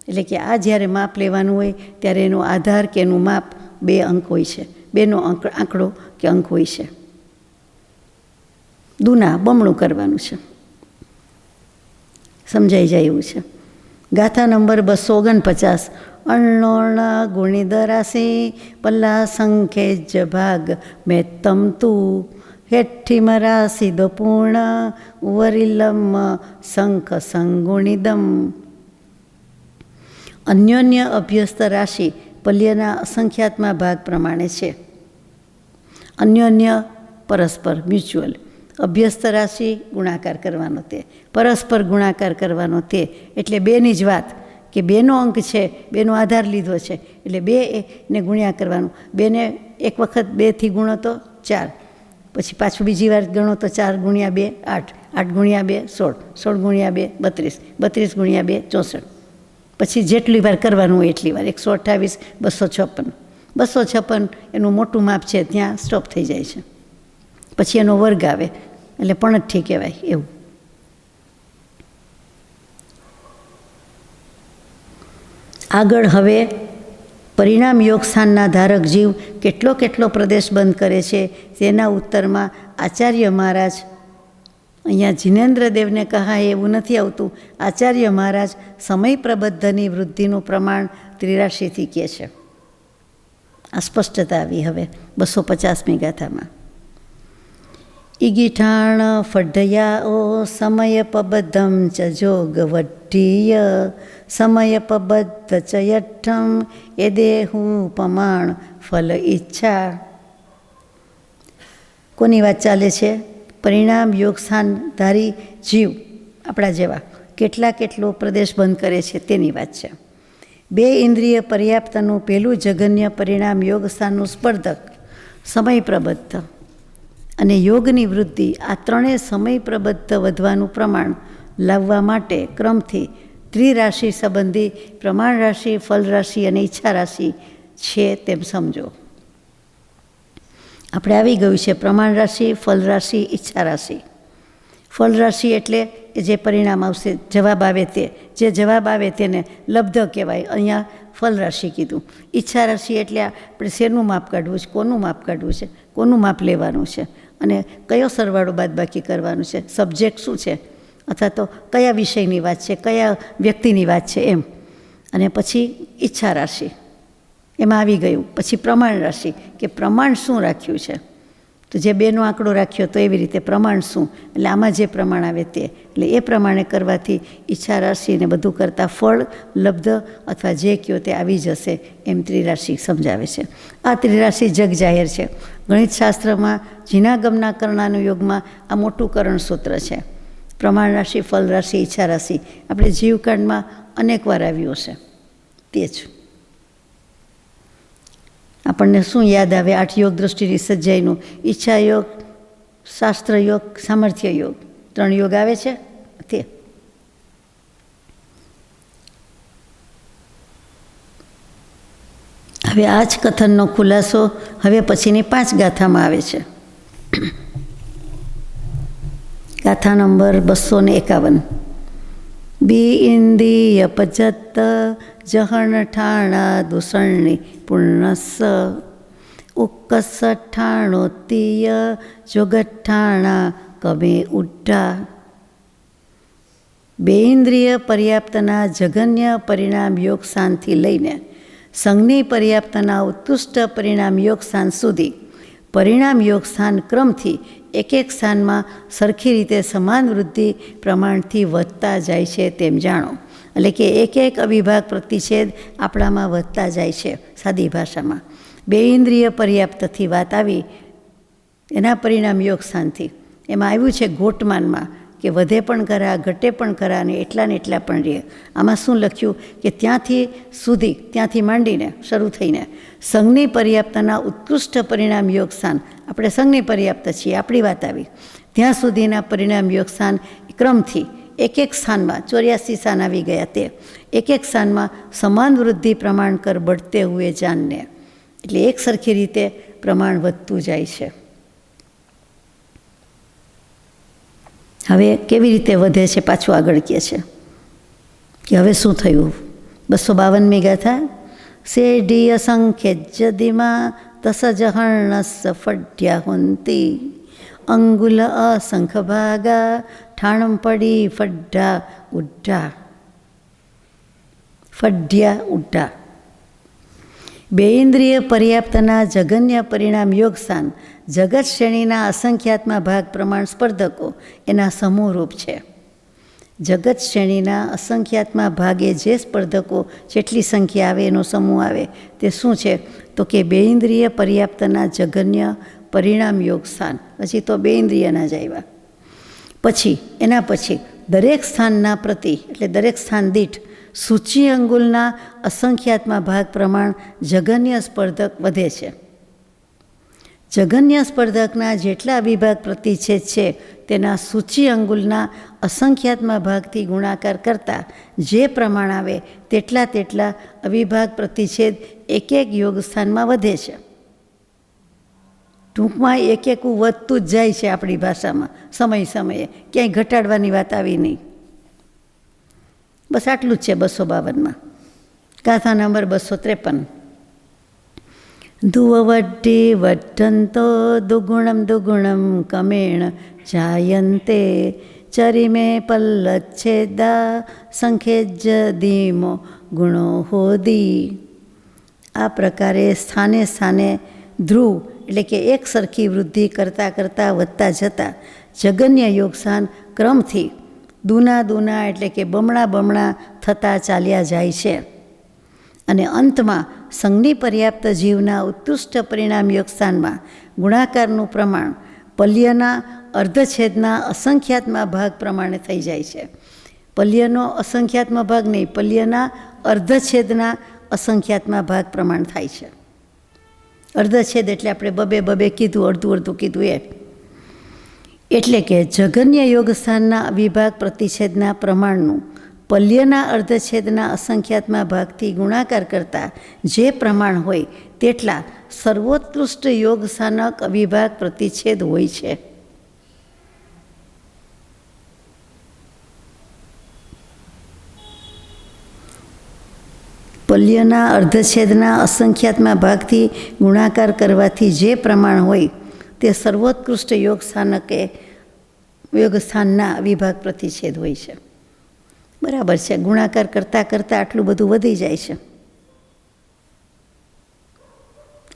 એટલે કે આ જ્યારે માપ લેવાનું હોય ત્યારે એનો આધાર કે એનું માપ 2 અંક હોય છે, 2નો આંકડો કે અંક હોય છે. દુના બમણું કરવાનું છે. સમજાઈ જાય એવું છે. ગાથા નંબર 249. અણ્ણોર્ણ ગુણિદરાસી પલ્લા સંખ્યે જ ભાગ મેત્તમ તું હેઠ્ઠિમરાસી દપૂર્ણ ઉવરિલમ શંખ સંગુણિદમ. અન્યોન્ય અભ્યસ્ત રાશિ પલ્યના અસંખ્યાતમાં ભાગ પ્રમાણે છે. અન્યોન્ય પરસ્પર મ્યુચ્યુઅલ, અભ્યસ્ત રાશિ ગુણાકાર કરવાનો તે, પરસ્પર ગુણાકાર કરવાનો તે. એટલે 2ની જ વાત કે 2નો અંક છે, 2નો આધાર લીધો છે એટલે 2ને ગુણ્યા કરવાનું. 2ને એક વખત 2થી ગુણો તો 4, પછી પાછું બીજી વાર ગણો તો 4 ગુણ્યા 2 8, 8 ગુણ્યા 2 16, 16 ગુણ્યા 2 32, 32 ગુણ્યા 2 64. પછી જેટલી વાર કરવાનું હોય એટલી વાર. 128, 256. 256 એનું મોટું માપ છે, ત્યાં સ્ટોપ થઈ જાય છે. પછી એનો વર્ગ આવે એટલે પણઠ્ઠી કહેવાય એવું. આગળ હવે પરિણામ યોગ સ્થાનના ધારક જીવ કેટલો પ્રદેશ બંધ કરે છે તેના ઉત્તરમાં આચાર્ય મહારાજ, અહીંયા જિનેન્દ્રદેવને કહા એવું નથી આવતું, આચાર્ય મહારાજ સમય પ્રબદ્ધની વૃદ્ધિનું પ્રમાણ 83થી કહે છે. આ સ્પષ્ટતા આવી હવે 250મી ગાથામાં. ઈગીઠાણ ફઢયા સમય પબદ્ધમ ચ જોગ વઢ્ઢીય સમય પબદ્ધ ચ યઠ્ઠમ એ દેહું પમાણ ફલ ઈચ્છા. કોની વાત ચાલે છે? પરિણામ યોગ સ્થાનધારી જીવ આપણા જેવા કેટલો પ્રદેશ બંધ કરે છે તેની વાત છે. 2 ઇન્દ્રિય પર્યાપ્તનું પહેલું જઘન્ય પરિણામ યોગ સ્થાનનું સ્પર્ધક સમય પ્રબદ્ધ અને યોગની વૃદ્ધિ, આ 3 સમય પ્રબદ્ધ વધવાનું પ્રમાણ લાવવા માટે ક્રમથી ત્રિરાશિ સંબંધી પ્રમાણ રાશિ, ફલ રાશિ અને ઈચ્છા રાશિ છે તેમ સમજો. આપણે આવી ગયું છે પ્રમાણ રાશિ, ફલ રાશિ, ઈચ્છા રાશિ. ફલ રાશિ એટલે જે પરિણામ આવશે, જવાબ આવે તે, જે જવાબ આવે તેને લબ્ધ કહેવાય. અહીંયા ફલ રાશિ કીધું. ઈચ્છા રાશિ એટલે આપણે શેનું માપ કાઢવું છે, કોનું માપ કાઢવું છે, કોનું માપ લેવાનું છે અને કયો સરવાળો બાદબાકી કરવાનું છે, સબ્જેક્ટ શું છે, અથવા તો કયા વિષયની વાત છે, કયા વ્યક્તિની વાત છે એમ. અને પછી ઈચ્છા રાશિ એમાં આવી ગયું. પછી પ્રમાણ રાશિ કે પ્રમાણ શું રાખ્યું છે, તો જે 2નો આંકડો રાખ્યો તો એવી રીતે પ્રમાણ શું, એટલે આમાં જે પ્રમાણ આવે તે, એટલે એ પ્રમાણે કરવાથી ઈચ્છા રાશિને બધું કરતાં ફળ લબ્ધ અથવા જે કહો તે આવી જશે એમ ત્રિરાશિ સમજાવે છે. આ ત્રિરાશિ જગ જાહેર છે. ગણિતશાસ્ત્રમાં જીનાગમના કર્ણાનુયોગમાં આ મોટું કરણ સૂત્ર છે. પ્રમાણ રાશિ, ફલ રાશિ, ઈચ્છા રાશિ આપણે જીવકાંડમાં અનેક વાર આવ્યું હશે. તે જ આપણને શું યાદ આવે? 8 યોગ દૃષ્ટિની સજ્જાઈનું ઈચ્છા યોગ, શાસ્ત્ર યોગ, સામર્થ્ય યોગ, 3 યોગ આવે છે તે. હવે આ જ કથનનો ખુલાસો હવે પછીની 5 ગાથામાં આવે છે. ગાથા નંબર 251. બી ઇન્દ્રિય પજત જહણ ઠાણા દૂષણની પૂર્ણસ ઉક્કસ ઠાણોતીય જોગઠાણા કમે ઉઢ્ઢા. 2 ઇન્દ્રિય પર્યાપ્તના જઘન્ય પરિણામ યોગ સ્થાનથી લઈને સંજ્ઞી પર્યાપ્તના ઉત્કૃષ્ટ પરિણામ યોગ સ્થાન સુધી પરિણામ યોગ સ્થાન ક્રમથી એક સ્થાનમાં સરખી રીતે સમાન વૃદ્ધિ પ્રમાણથી વધતા જાય છે તેમ જાણો. એટલે કે એક અવિભાગ પ્રતિષેધ આપણામાં વધતા જાય છે. સાદી ભાષામાં 2 ઇન્દ્રિય પર્યાપ્તથી વાત આવી એના પરિણામ યોગ સ્થાનથી. એમાં આવ્યું છે ઘોટમાનમાં કે વધે પણ ખરા, ઘટે પણ ખરા અને એટલા ને એટલા પણ રહે. આમાં શું લખ્યું કે ત્યાંથી માંડીને શરૂ થઈને સંજ્ઞી પર્યાપ્તના ઉત્કૃષ્ટ પરિણામ યોગ સ્થાન, આપણે સંજ્ઞી પર્યાપ્ત છીએ આપણી વાત આવી, ત્યાં સુધીના પરિણામ યોગ સ્થાન ક્રમથી એક સ્થાનમાં 84 સ્થાન આવી ગયા. તે એક સ્થાનમાં સમાન વૃદ્ધિ પ્રમાણ કર બઢતે હુએ જાનને, એટલે એક સરખી રીતે પ્રમાણ વધતું જાય છે. હવે કેવી રીતે વધે છે પાછું આગળ કહે છે. કે હવે શું થયું? 252મી ગાથા. શેઢી અસંખ્ય જદિમાં તસજહર્ણસ ફડ્યા હુંતી અંગુલ અસંખ ભાગા ઠાણમ પડી ફડ્ડા ઉડ્ડા. ફડ્યા ઉડ્ડા. બે ઇન્દ્રિય પર્યાપ્તના જગન્ય પરિણામ યોગસાન જગત શ્રેણીના અસંખ્યાત્મા ભાગ પ્રમાણ સ્પર્ધકો એના સમૂહરૂપ છે. જગત શ્રેણીના અસંખ્યાત્મા ભાગે જે સ્પર્ધકો જેટલી સંખ્યા આવે એનો સમૂહ આવે તે શું છે? તો કે બે ઇન્દ્રિય પર્યાપ્તના જગન્ય પરિણામ યોગસાન. પછી તો બે ઇન્દ્રિયના જ આવ્યા. પછી એના પછી દરેક સ્થાનના પ્રતિ એટલે દરેક સ્થાન દીઠ સૂચિ અંગુલના અસંખ્યાત્મા ભાગ પ્રમાણ જગન્ય સ્પર્ધક વધે છે. જગન્ય સ્પર્ધકના જેટલા વિભાગ પ્રતિછેદ છે તેના સૂચિ અંગુલના અસંખ્યાત્મા ભાગથી ગુણાકાર કરતાં જે પ્રમાણ આવે તેટલા અવિભાગ પ્રતિછેદ એક એક યોગ સ્થાનમાં વધે છે. ટૂંકમાં એક વધતું જ જાય છે આપણી ભાષામાં સમયે. ક્યાંય ઘટાડવાની વાત આવી નહીં. બસ આટલું જ છે 252માં. ગાથા નંબર 253. ધુવવડ્ડી વઢ્ઢંતો દુગુણમ કમેણ જાયંતે ચરિમે પલ્લચ્છેદા સંખેજ ધીમો ગુણો હોદી. આ પ્રકારે સ્થાને સ્થાને ધ્રુવ એટલે કે એક સરખી વૃદ્ધિ કરતાં વધતા જતાં જગન્ય યોગસાન ક્રમથી દૂના એટલે કે બમણા થતાં ચાલ્યા જાય છે. અને અંતમાં સંજ્ઞી પર્યાપ્ત જીવના ઉત્કૃષ્ટ પરિણામ યોગસ્થાનમાં ગુણાકારનું પ્રમાણ પલ્યના અર્ધછેદના અસંખ્યાત્મા ભાગ પ્રમાણે થઈ જાય છે. પલ્યનો અસંખ્યાત્મા ભાગ નહીં, પલ્યના અર્ધછેદના અસંખ્યાત્મા ભાગ પ્રમાણ થાય છે. અર્ધછેદ એટલે આપણે બબે કીધું, અડધું કીધું એ. એટલે કે જગન્ય યોગસ્થાનના વિભાગ પ્રતિછેદના પ્રમાણનું પલ્યના અર્ધછેદના અસંખ્યાત્મા ભાગથી ગુણાકાર કરતાં જે પ્રમાણ હોય તેટલા સર્વોત્કૃષ્ટ યોગસ્થાનક અવિભાગ પ્રતિછેદ હોય છે. પલ્યના અર્ધછેદના અસંખ્યાત્મા ભાગથી ગુણાકાર કરવાથી જે પ્રમાણ હોય તે સર્વોત્કૃષ્ટ યોગસ્થાનના વિભાગ પ્રતિછેદ હોય છે. બરાબર છે. ગુણાકાર કરતાં આટલું બધું વધી જાય છે.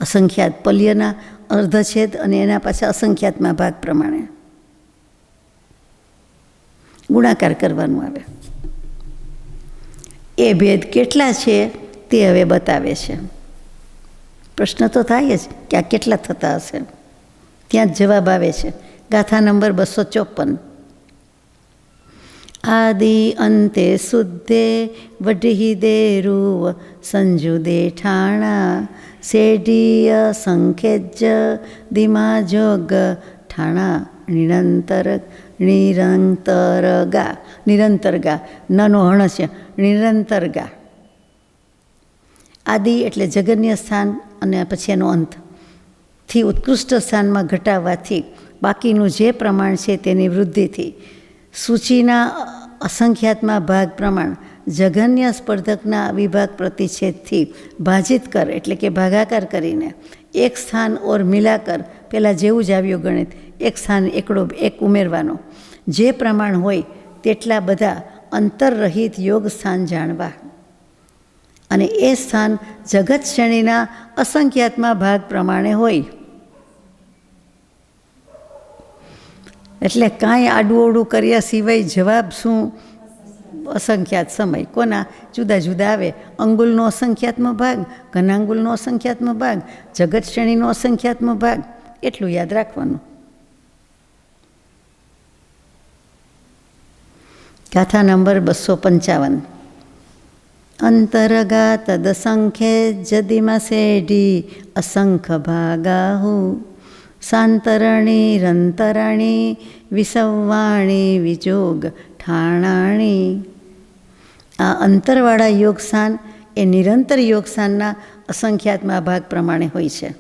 અસંખ્યાત પલ્યના અર્ધછેદ અને એના પાછા અસંખ્યાતમાં ભાગ પ્રમાણે ગુણાકાર કરવાનું આવે. એ ભેદ કેટલા છે તે હવે બતાવે છે. પ્રશ્ન તો થાય જ કે આ કેટલા થતા હશે. ત્યાં જ જવાબ આવે છે. ગાથા નંબર 254. આદિ અંતે શુદ્ધે વઢી દેરુવ સંજુદે ઠાણા શેઢીય સંખેજ દિમા જોગ ઠાણા નિરંતર ગા નનો હણ છે. નિરંતર ગા. આદિ એટલે જગન્ય સ્થાન અને પછી એનો અંત થી ઉત્કૃષ્ટ સ્થાનમાં ઘટાડવાથી બાકીનું જે પ્રમાણ છે તેની વૃદ્ધિથી સૂચિના અસંખ્યાતમાં ભાગ પ્રમાણ જગન્ય સ્પર્ધકના વિભાગ પ્રતિછેદથી ભાજિત કર એટલે કે ભાગાકાર કરીને એક સ્થાન ઓર મિલાકર, પહેલાં જેવું જ આવ્યું ગણિત, એક સ્થાન એક ઉમેરવાનો, જે પ્રમાણ હોય તેટલા બધા અંતરરહિત યોગ સ્થાન જાણવા. અને એ સ્થાન જગત શ્રેણીના અસંખ્યાતમાં ભાગ પ્રમાણે હોય. એટલે કાંઈ આડું કર્યા સિવાય જવાબ શું? અસંખ્યાત સમય. કોના? જુદા આવે. અંગુલનો અસંખ્યાત્મ ભાગ, ઘનાંગુલનો અસંખ્યાત્મ ભાગ, જગત શ્રેણીનો અસંખ્યાત્મ ભાગ, એટલું યાદ રાખવાનું. ગાથા નંબર 255. અંતરગા તદસંખ્ય જદિમાં શેઢી અસંખ્ય ભાગાહુ સાંતરણી રંતરણી વિસવ્વાણી વિજોગ ઠાણાણી. આ અંતરવાળા યોગસ્થાન એ નિરંતર યોગસ્થાનના અસંખ્યાતમાં ભાગ પ્રમાણે હોય છે.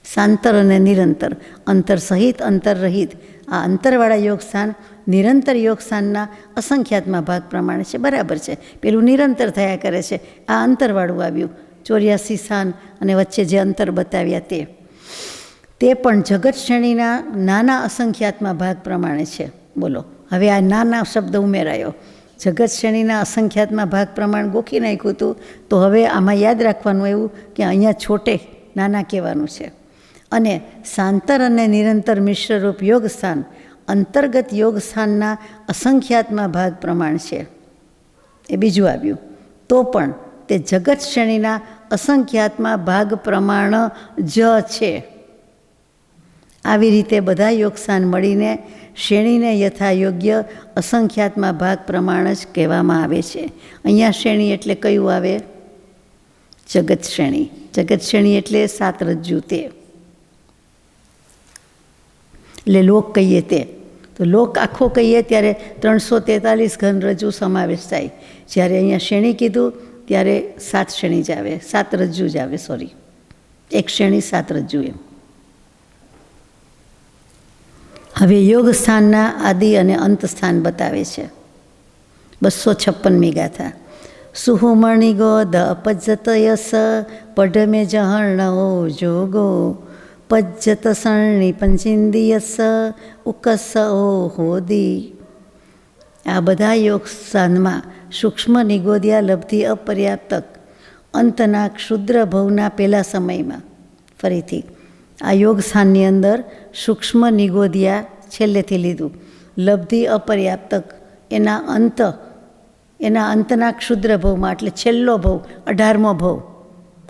સાંતર અને નિરંતર, અંતર સહિત અંતર રહિત. આ અંતરવાળા યોગ સ્થાન નિરંતર યોગ સ્થાનના અસંખ્યાતમાં ભાગ પ્રમાણે છે. બરાબર છે, પેલું નિરંતર થયા કરે છે, આ અંતરવાળું આવ્યું. 84 સ્થાન અને વચ્ચે જે અંતર બતાવ્યા તે પણ જગત શ્રેણીના નાના અસંખ્યાતમાં ભાગ પ્રમાણે છે. બોલો, હવે આ નાના શબ્દ ઉમેરાયો. જગત શ્રેણીના અસંખ્યાતમાં ભાગ પ્રમાણ ગોખી નાખ્યું હતું, તો હવે આમાં યાદ રાખવાનું એવું કે અહીંયા છોટે નાના કહેવાનું છે. અને સાંતર અને નિરંતર મિશ્રરૂપ યોગ સ્થાન અંતર્ગત યોગ સ્થાનના અસંખ્યાતમાં ભાગ પ્રમાણ છે. એ બીજું આવ્યું. તો પણ તે જગત શ્રેણીના અસંખ્યાતમાં ભાગ પ્રમાણ જ છે. આવી રીતે બધા યોગ સ્થાન મળીને શ્રેણીને યથાયોગ્ય અસંખ્યાતમાં ભાગ પ્રમાણ જ કહેવામાં આવે છે. અહીંયા શ્રેણી એટલે કયું આવે? જગત શ્રેણી. જગત શ્રેણી એટલે 7 રજ્જુ તે, એટલે લોક કહીએ તે. તો લોક આખો કહીએ ત્યારે 343 ઘન રજ્જુ સમાવેશ થાય. જ્યારે અહીંયા શ્રેણી કીધું ત્યારે 7 શ્રેણી જ આવે, 7 રજ્જુ જ આવે, સોરી, એક શ્રેણી 7 રજ્જુ એમ. હવે યોગ સ્થાનના આદિ અને અંત સ્થાન બતાવે છે. 256મી ગાથા. સુહુમણિ ગોદ અપજ્જત યસ પઢમે જહર્ણઓ જોગો પજ્જત સરણી પંચિંદિયસ ઉકસ ઓ હોદી. આ બધા યોગ સ્થાનમાં સૂક્ષ્મ નિગોદિયા લબ્ધિ અપર્યાપ્તક અંતના ક્ષુદ્ર ભવના પહેલા સમયમાં. ફરીથી આ યોગ સ્થાનની અંદર સૂક્ષ્મ નિગોદિયા છેલ્લેથી લીધું, લબ્ધિ અપર્યાપ્તક એના અંતના ક્ષુદ્ર ભવમાં, એટલે છેલ્લો ભવ, 18મો ભવ,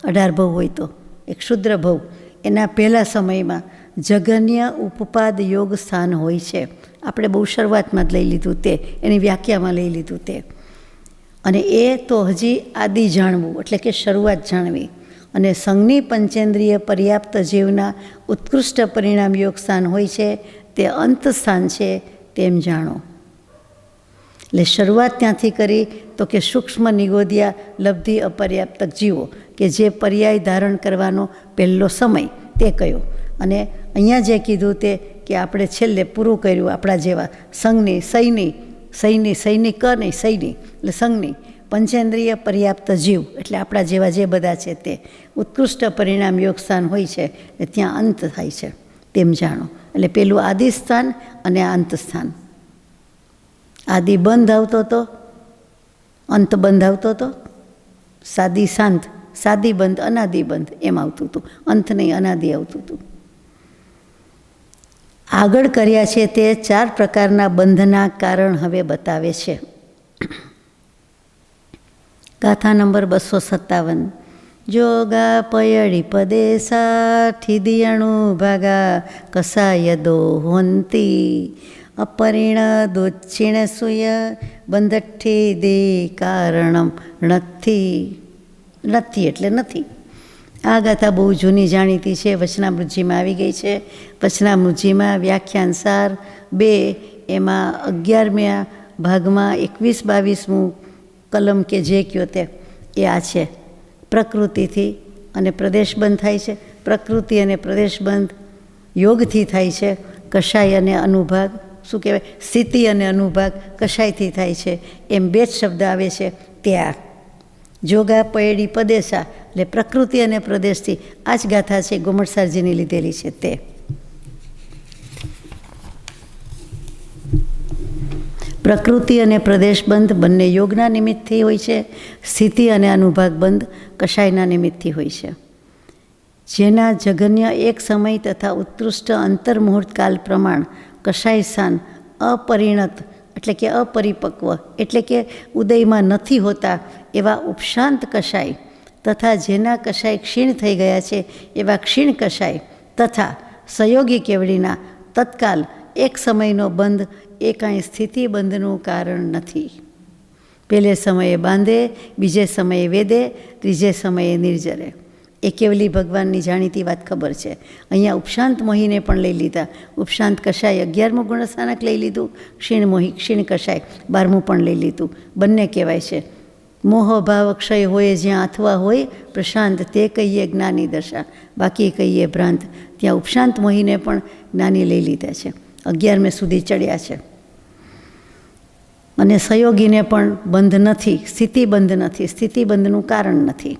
18 ભવ હોય તો એક ક્ષુદ્ર ભવ, એના પહેલા સમયમાં જગન્ય ઉપપાદ યોગ સ્થાન હોય છે. આપણે બહુ શરૂઆતમાં જ લઈ લીધું તે, એની વ્યાખ્યામાં લઈ લીધું તે. અને એ તો હજી આદિ જાણવું, એટલે કે શરૂઆત જાણવી. અને સંજ્ઞી પંચેન્દ્રિય પર્યાપ્ત જીવના ઉત્કૃષ્ટ પરિણામ યોગ સ્થાન હોય છે, તે અંત સ્થાન છે તેમ જાણો. એટલે શરૂઆત ત્યાંથી કરી તો કે સૂક્ષ્મ નિગોદિયા લબ્ધિ અપર્યાપ્તક જીવો, કે જે પર્યાય ધારણ કરવાનો પહેલો સમય તે કયો. અને અહીંયા જે કીધું તે કે આપણે છેલ્લે પૂરું કર્યું આપણા જેવા સંજ્ઞી સૈનિક નહીં, સૈની એટલે સંજ્ઞી પંચેન્દ્રિય પર્યાપ્ત જીવ, એટલે આપણા જેવા જે બધા છે તે ઉત્કૃષ્ટ પરિણામ યોગ સ્થાન હોય છે, એ ત્યાં અંત થાય છે તેમ જાણો. એટલે પેલું આદિ સ્થાન અને અંત સ્થાન. આદિ બંધ આવતો હતો, અંત બંધ આવતો હતો, સાદી શાંત, સાદી બંધ, અનાદિ બંધ એમ આવતું હતું, અંત નહીં અનાદિ આવતું હતું. આગળ કર્યા છે તે 4 પ્રકારના બંધના કારણ હવે બતાવે છે. ગાથા નંબર 257. જોગા પયડી પદેસા ઠીદિયણુ ભાગા કસાય દો હોંતી અપરિણ દોચ્છિણ સુય બંધઠ્ઠી દે કારણમ નથી એટલે નથી. આ ગાથા બહુ જૂની જાણીતી છે, વચનામૃતજીમાં આવી ગઈ છે. વચનામૃતજીમાં વ્યાખ્યાન સાર 2 એમાં 11મા ભાગમાં 21-22મું કલમ કે જે કયો તે એ આ છે. પ્રકૃતિથી અને પ્રદેશબંધ થાય છે, પ્રકૃતિ અને પ્રદેશબંધ યોગથી થાય છે. કષાય અને અનુભાગ, શું કહેવાય, સ્થિતિ અને અનુભાગ કષાયથી થાય છે. એમ 2 જ શબ્દ આવે છે ત્યાં. જોગા પયડી પદેશા એટલે પ્રકૃતિ અને પ્રદેશથી. આ જ ગાથા છે ગોમટસારજીની લીધેલી છે તે. પ્રકૃતિ અને પ્રદેશબંધ બંને યોગના નિમિત્તથી હોય છે. સ્થિતિ અને અનુભાગ બંધ કષાયના નિમિત્તથી હોય છે. જેના જગન્ય એક સમય તથા ઉત્કૃષ્ટ અંતર્મુહૂર્તકાલ પ્રમાણ કષાય સ્થાન અપરિણત એટલે કે અપરિપક્વ એટલે કે ઉદયમાં નથી હોતા એવા ઉપશાંત કષાય તથા જેના કષાય ક્ષીણ થઈ ગયા છે એવા ક્ષીણ કષાય તથા સહયોગી કેવડીના તત્કાલ એક સમયનો બંધ એ કાંઈ સ્થિતિ બંધનું કારણ નથી. પહેલે સમયે બાંધે, બીજે સમયે વેદે, ત્રીજે સમયે નિર્જરે. એ કેવલી ભગવાનની જાણીતી વાત ખબર છે. અહીંયા ઉપશાંત મોહીને પણ લઈ લીધા. ઉપશાંત કષાય 11મું ગુણસ્થાનક લઈ લીધું, ક્ષીણ મોહી ક્ષીણ કષાય 12મું પણ લઈ લીધું. બંને કહેવાય છે. મોહ ભાવ ક્ષય હોય જ્યાં અથવા હોય પ્રશાંત, તે કહીએ જ્ઞાની દશા, બાકી કહીએ ભ્રાંત. ત્યાં ઉપશાંત મોહીને પણ જ્ઞાની લઈ લીધા છે, 11મે સુધી ચડ્યા છે. અને સહયોગીને પણ બંધ નથી, સ્થિતિબંધ નથી, સ્થિતિબંધનું કારણ નથી.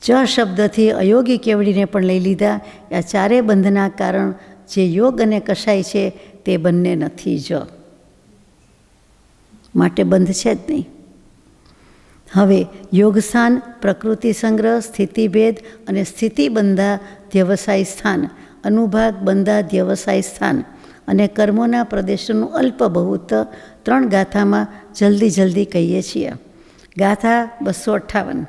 ચ શબ્દથી અયોગી કેવડીને પણ લઈ લીધા. આ ચારે બંધના કારણ જે યોગ અને કશાય છે તે બંને નથી જ, માટે બંધ છે જ નહીં. હવે યોગસ્થાન, પ્રકૃતિ સંગ્રહ, સ્થિતિભેદ અને સ્થિતિબંધા ધ્યવસાય સ્થાન, અનુભાગ બંધા ધ્યવસાય સ્થાન અને કર્મોના પ્રદેશોનું અલ્પ બહુત 3 ગાથામાં જલ્દી કહીએ છીએ. ગાથા 258.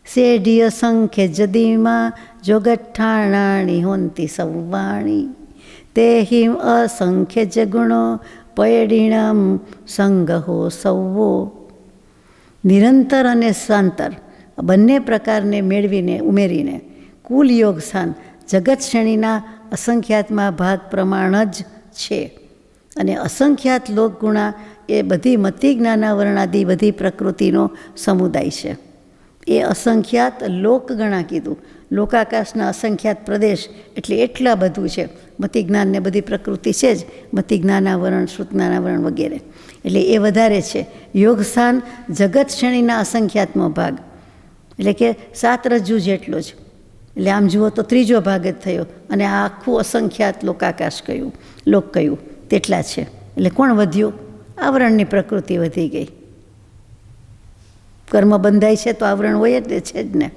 શેઢિય સંખ્ય જદીમાં જોગઠ્ઠાણાણી હોંતી સૌવાણી, તે હિમ અસંખ્ય જગુણો પયડીણમ સંગહો સૌવો. નિરંતર અને સાંતર બંને પ્રકારને ઉમેરીને કુલ યોગ સ્થાન જગત શ્રેણીના અસંખ્યાતમાં ભાગ પ્રમાણ જ છે. અને અસંખ્યાત લોકગુણા એ બધી મતિ જ્ઞાનાવરણાદી બધી પ્રકૃતિનો સમુદાય છે. એ અસંખ્યાત લોકગણા કીધું. લોકાકાશના અસંખ્યાત પ્રદેશ એટલે એટલા બધું છે. મતિ જ્ઞાનને બધી પ્રકૃતિ છે જ, મતિ જ્ઞાનાવરણ, શ્રુતજ્ઞાનાવરણ વગેરે, એટલે એ વધારે છે. યોગસ્થાન જગત શ્રેણીના અસંખ્યાતનો ભાગ, એટલે કે 7 રજ્જુ જેટલો જ. એટલે આમ જુઓ તો 3જો ભાગ જ થયો, અને આ આખું અસંખ્યાત લોકાકાશ કહ્યું, લોક કહ્યું, તેટલા છે. એટલે કોણ વધ્યું? આવરણની પ્રકૃતિ વધી ગઈ. કર્મ બંધાય છે તો આવરણ હોય જ છે જ ને.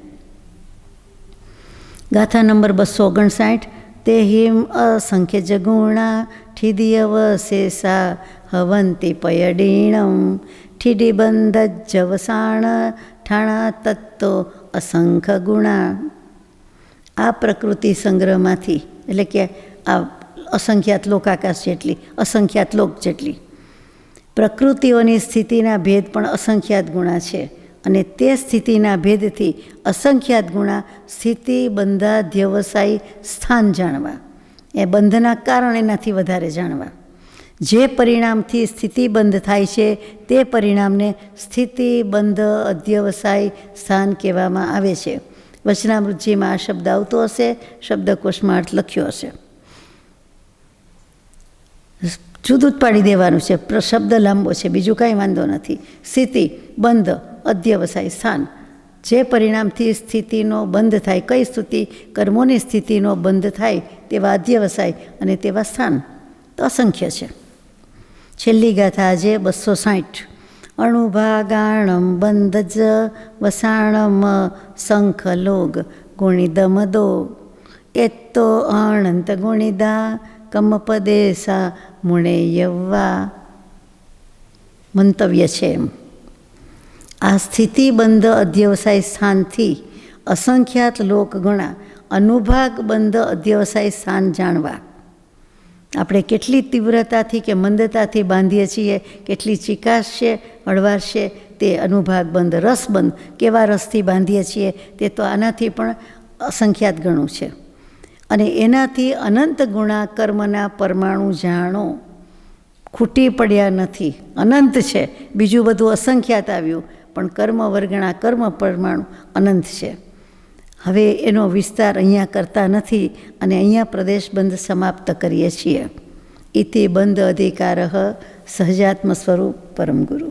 ગાથા નંબર 259. તે હિમ અસંખ્ય જગુણા ઠિદિયવશેષા હવંતી પયડીણમ, ઠિડી બંધ જવસાણ ઠાણા તત્તો અસંખ્ય ગુણા. આ પ્રકૃતિ સંગ્રહમાંથી, એટલે કે આ અસંખ્યાત લોકાકાશ જેટલી, અસંખ્યાત લોક જેટલી પ્રકૃતિઓની સ્થિતિના ભેદ પણ અસંખ્યાત ગુણા છે. અને તે સ્થિતિના ભેદથી અસંખ્યાત ગુણા સ્થિતિ બંધા ધ્યવસાયી સ્થાન જાણવા, એ બંધના કારણ એનાથી વધારે જાણવા. જે પરિણામથી સ્થિતિ બંધ થાય છે તે પરિણામને સ્થિતિ બંધ અધ્યવસાય સ્થાન કહેવામાં આવે છે. વચનામૃતજીમાં આ શબ્દ આવતો હશે, શબ્દકોશમાં અર્થ લખ્યો હશે. જુદું જ પાડી દેવાનું છે, શબ્દ લાંબો છે, બીજું કાંઈ વાંધો નથી. સ્થિતિ બંધ અધ્યવસાય સ્થાન, જે પરિણામથી સ્થિતિનો બંધ થાય, કઈ સ્થિતિ? કર્મોની સ્થિતિનો બંધ થાય તેવા અધ્યવસાય અને તેવા સ્થાન તો અસંખ્ય છે. છેલ્લી ગાથા આજે 260. અણુભાગાણમ બંધ જ વસાણમ શંખલોગ ગુણિદમદો, એત્તો અણંત ગુણિદા કમપદેશા મુણે યવ્વા. મંતવ્ય છે એમ, આ સ્થિતિબંધ અધ્યવસાય સ્થાનથી અસંખ્યાત લોકગુણા અનુભાગ બંધ અધ્યવસાય સ્થાન જાણવા. આપણે કેટલી તીવ્રતાથી કે મંદતાથી બાંધીએ છીએ, કેટલી ચિકાશ છે, હળવાશ છે, તે અનુભાગ બંધ, રસબંધ કેવા રસથી બાંધીએ છીએ તે તો આનાથી પણ અસંખ્યાત ગણું છે. અને એનાથી અનંત ગુણા કર્મના પરમાણુ જાણો. ખૂટી પડ્યા નથી, અનંત છે. બીજું બધું અસંખ્યાત આવ્યું, પણ કર્મ વર્ગણા, કર્મ પરમાણુ અનંત છે. હવે એનો વિસ્તાર અહીંયા કરતા નથી, અને અહીંયા પ્રદેશબંધ સમાપ્ત કરીએ છીએ. ઇતિ બંધ અધિકાર સહજાત્મ સ્વરૂપ પરમ ગુરુ.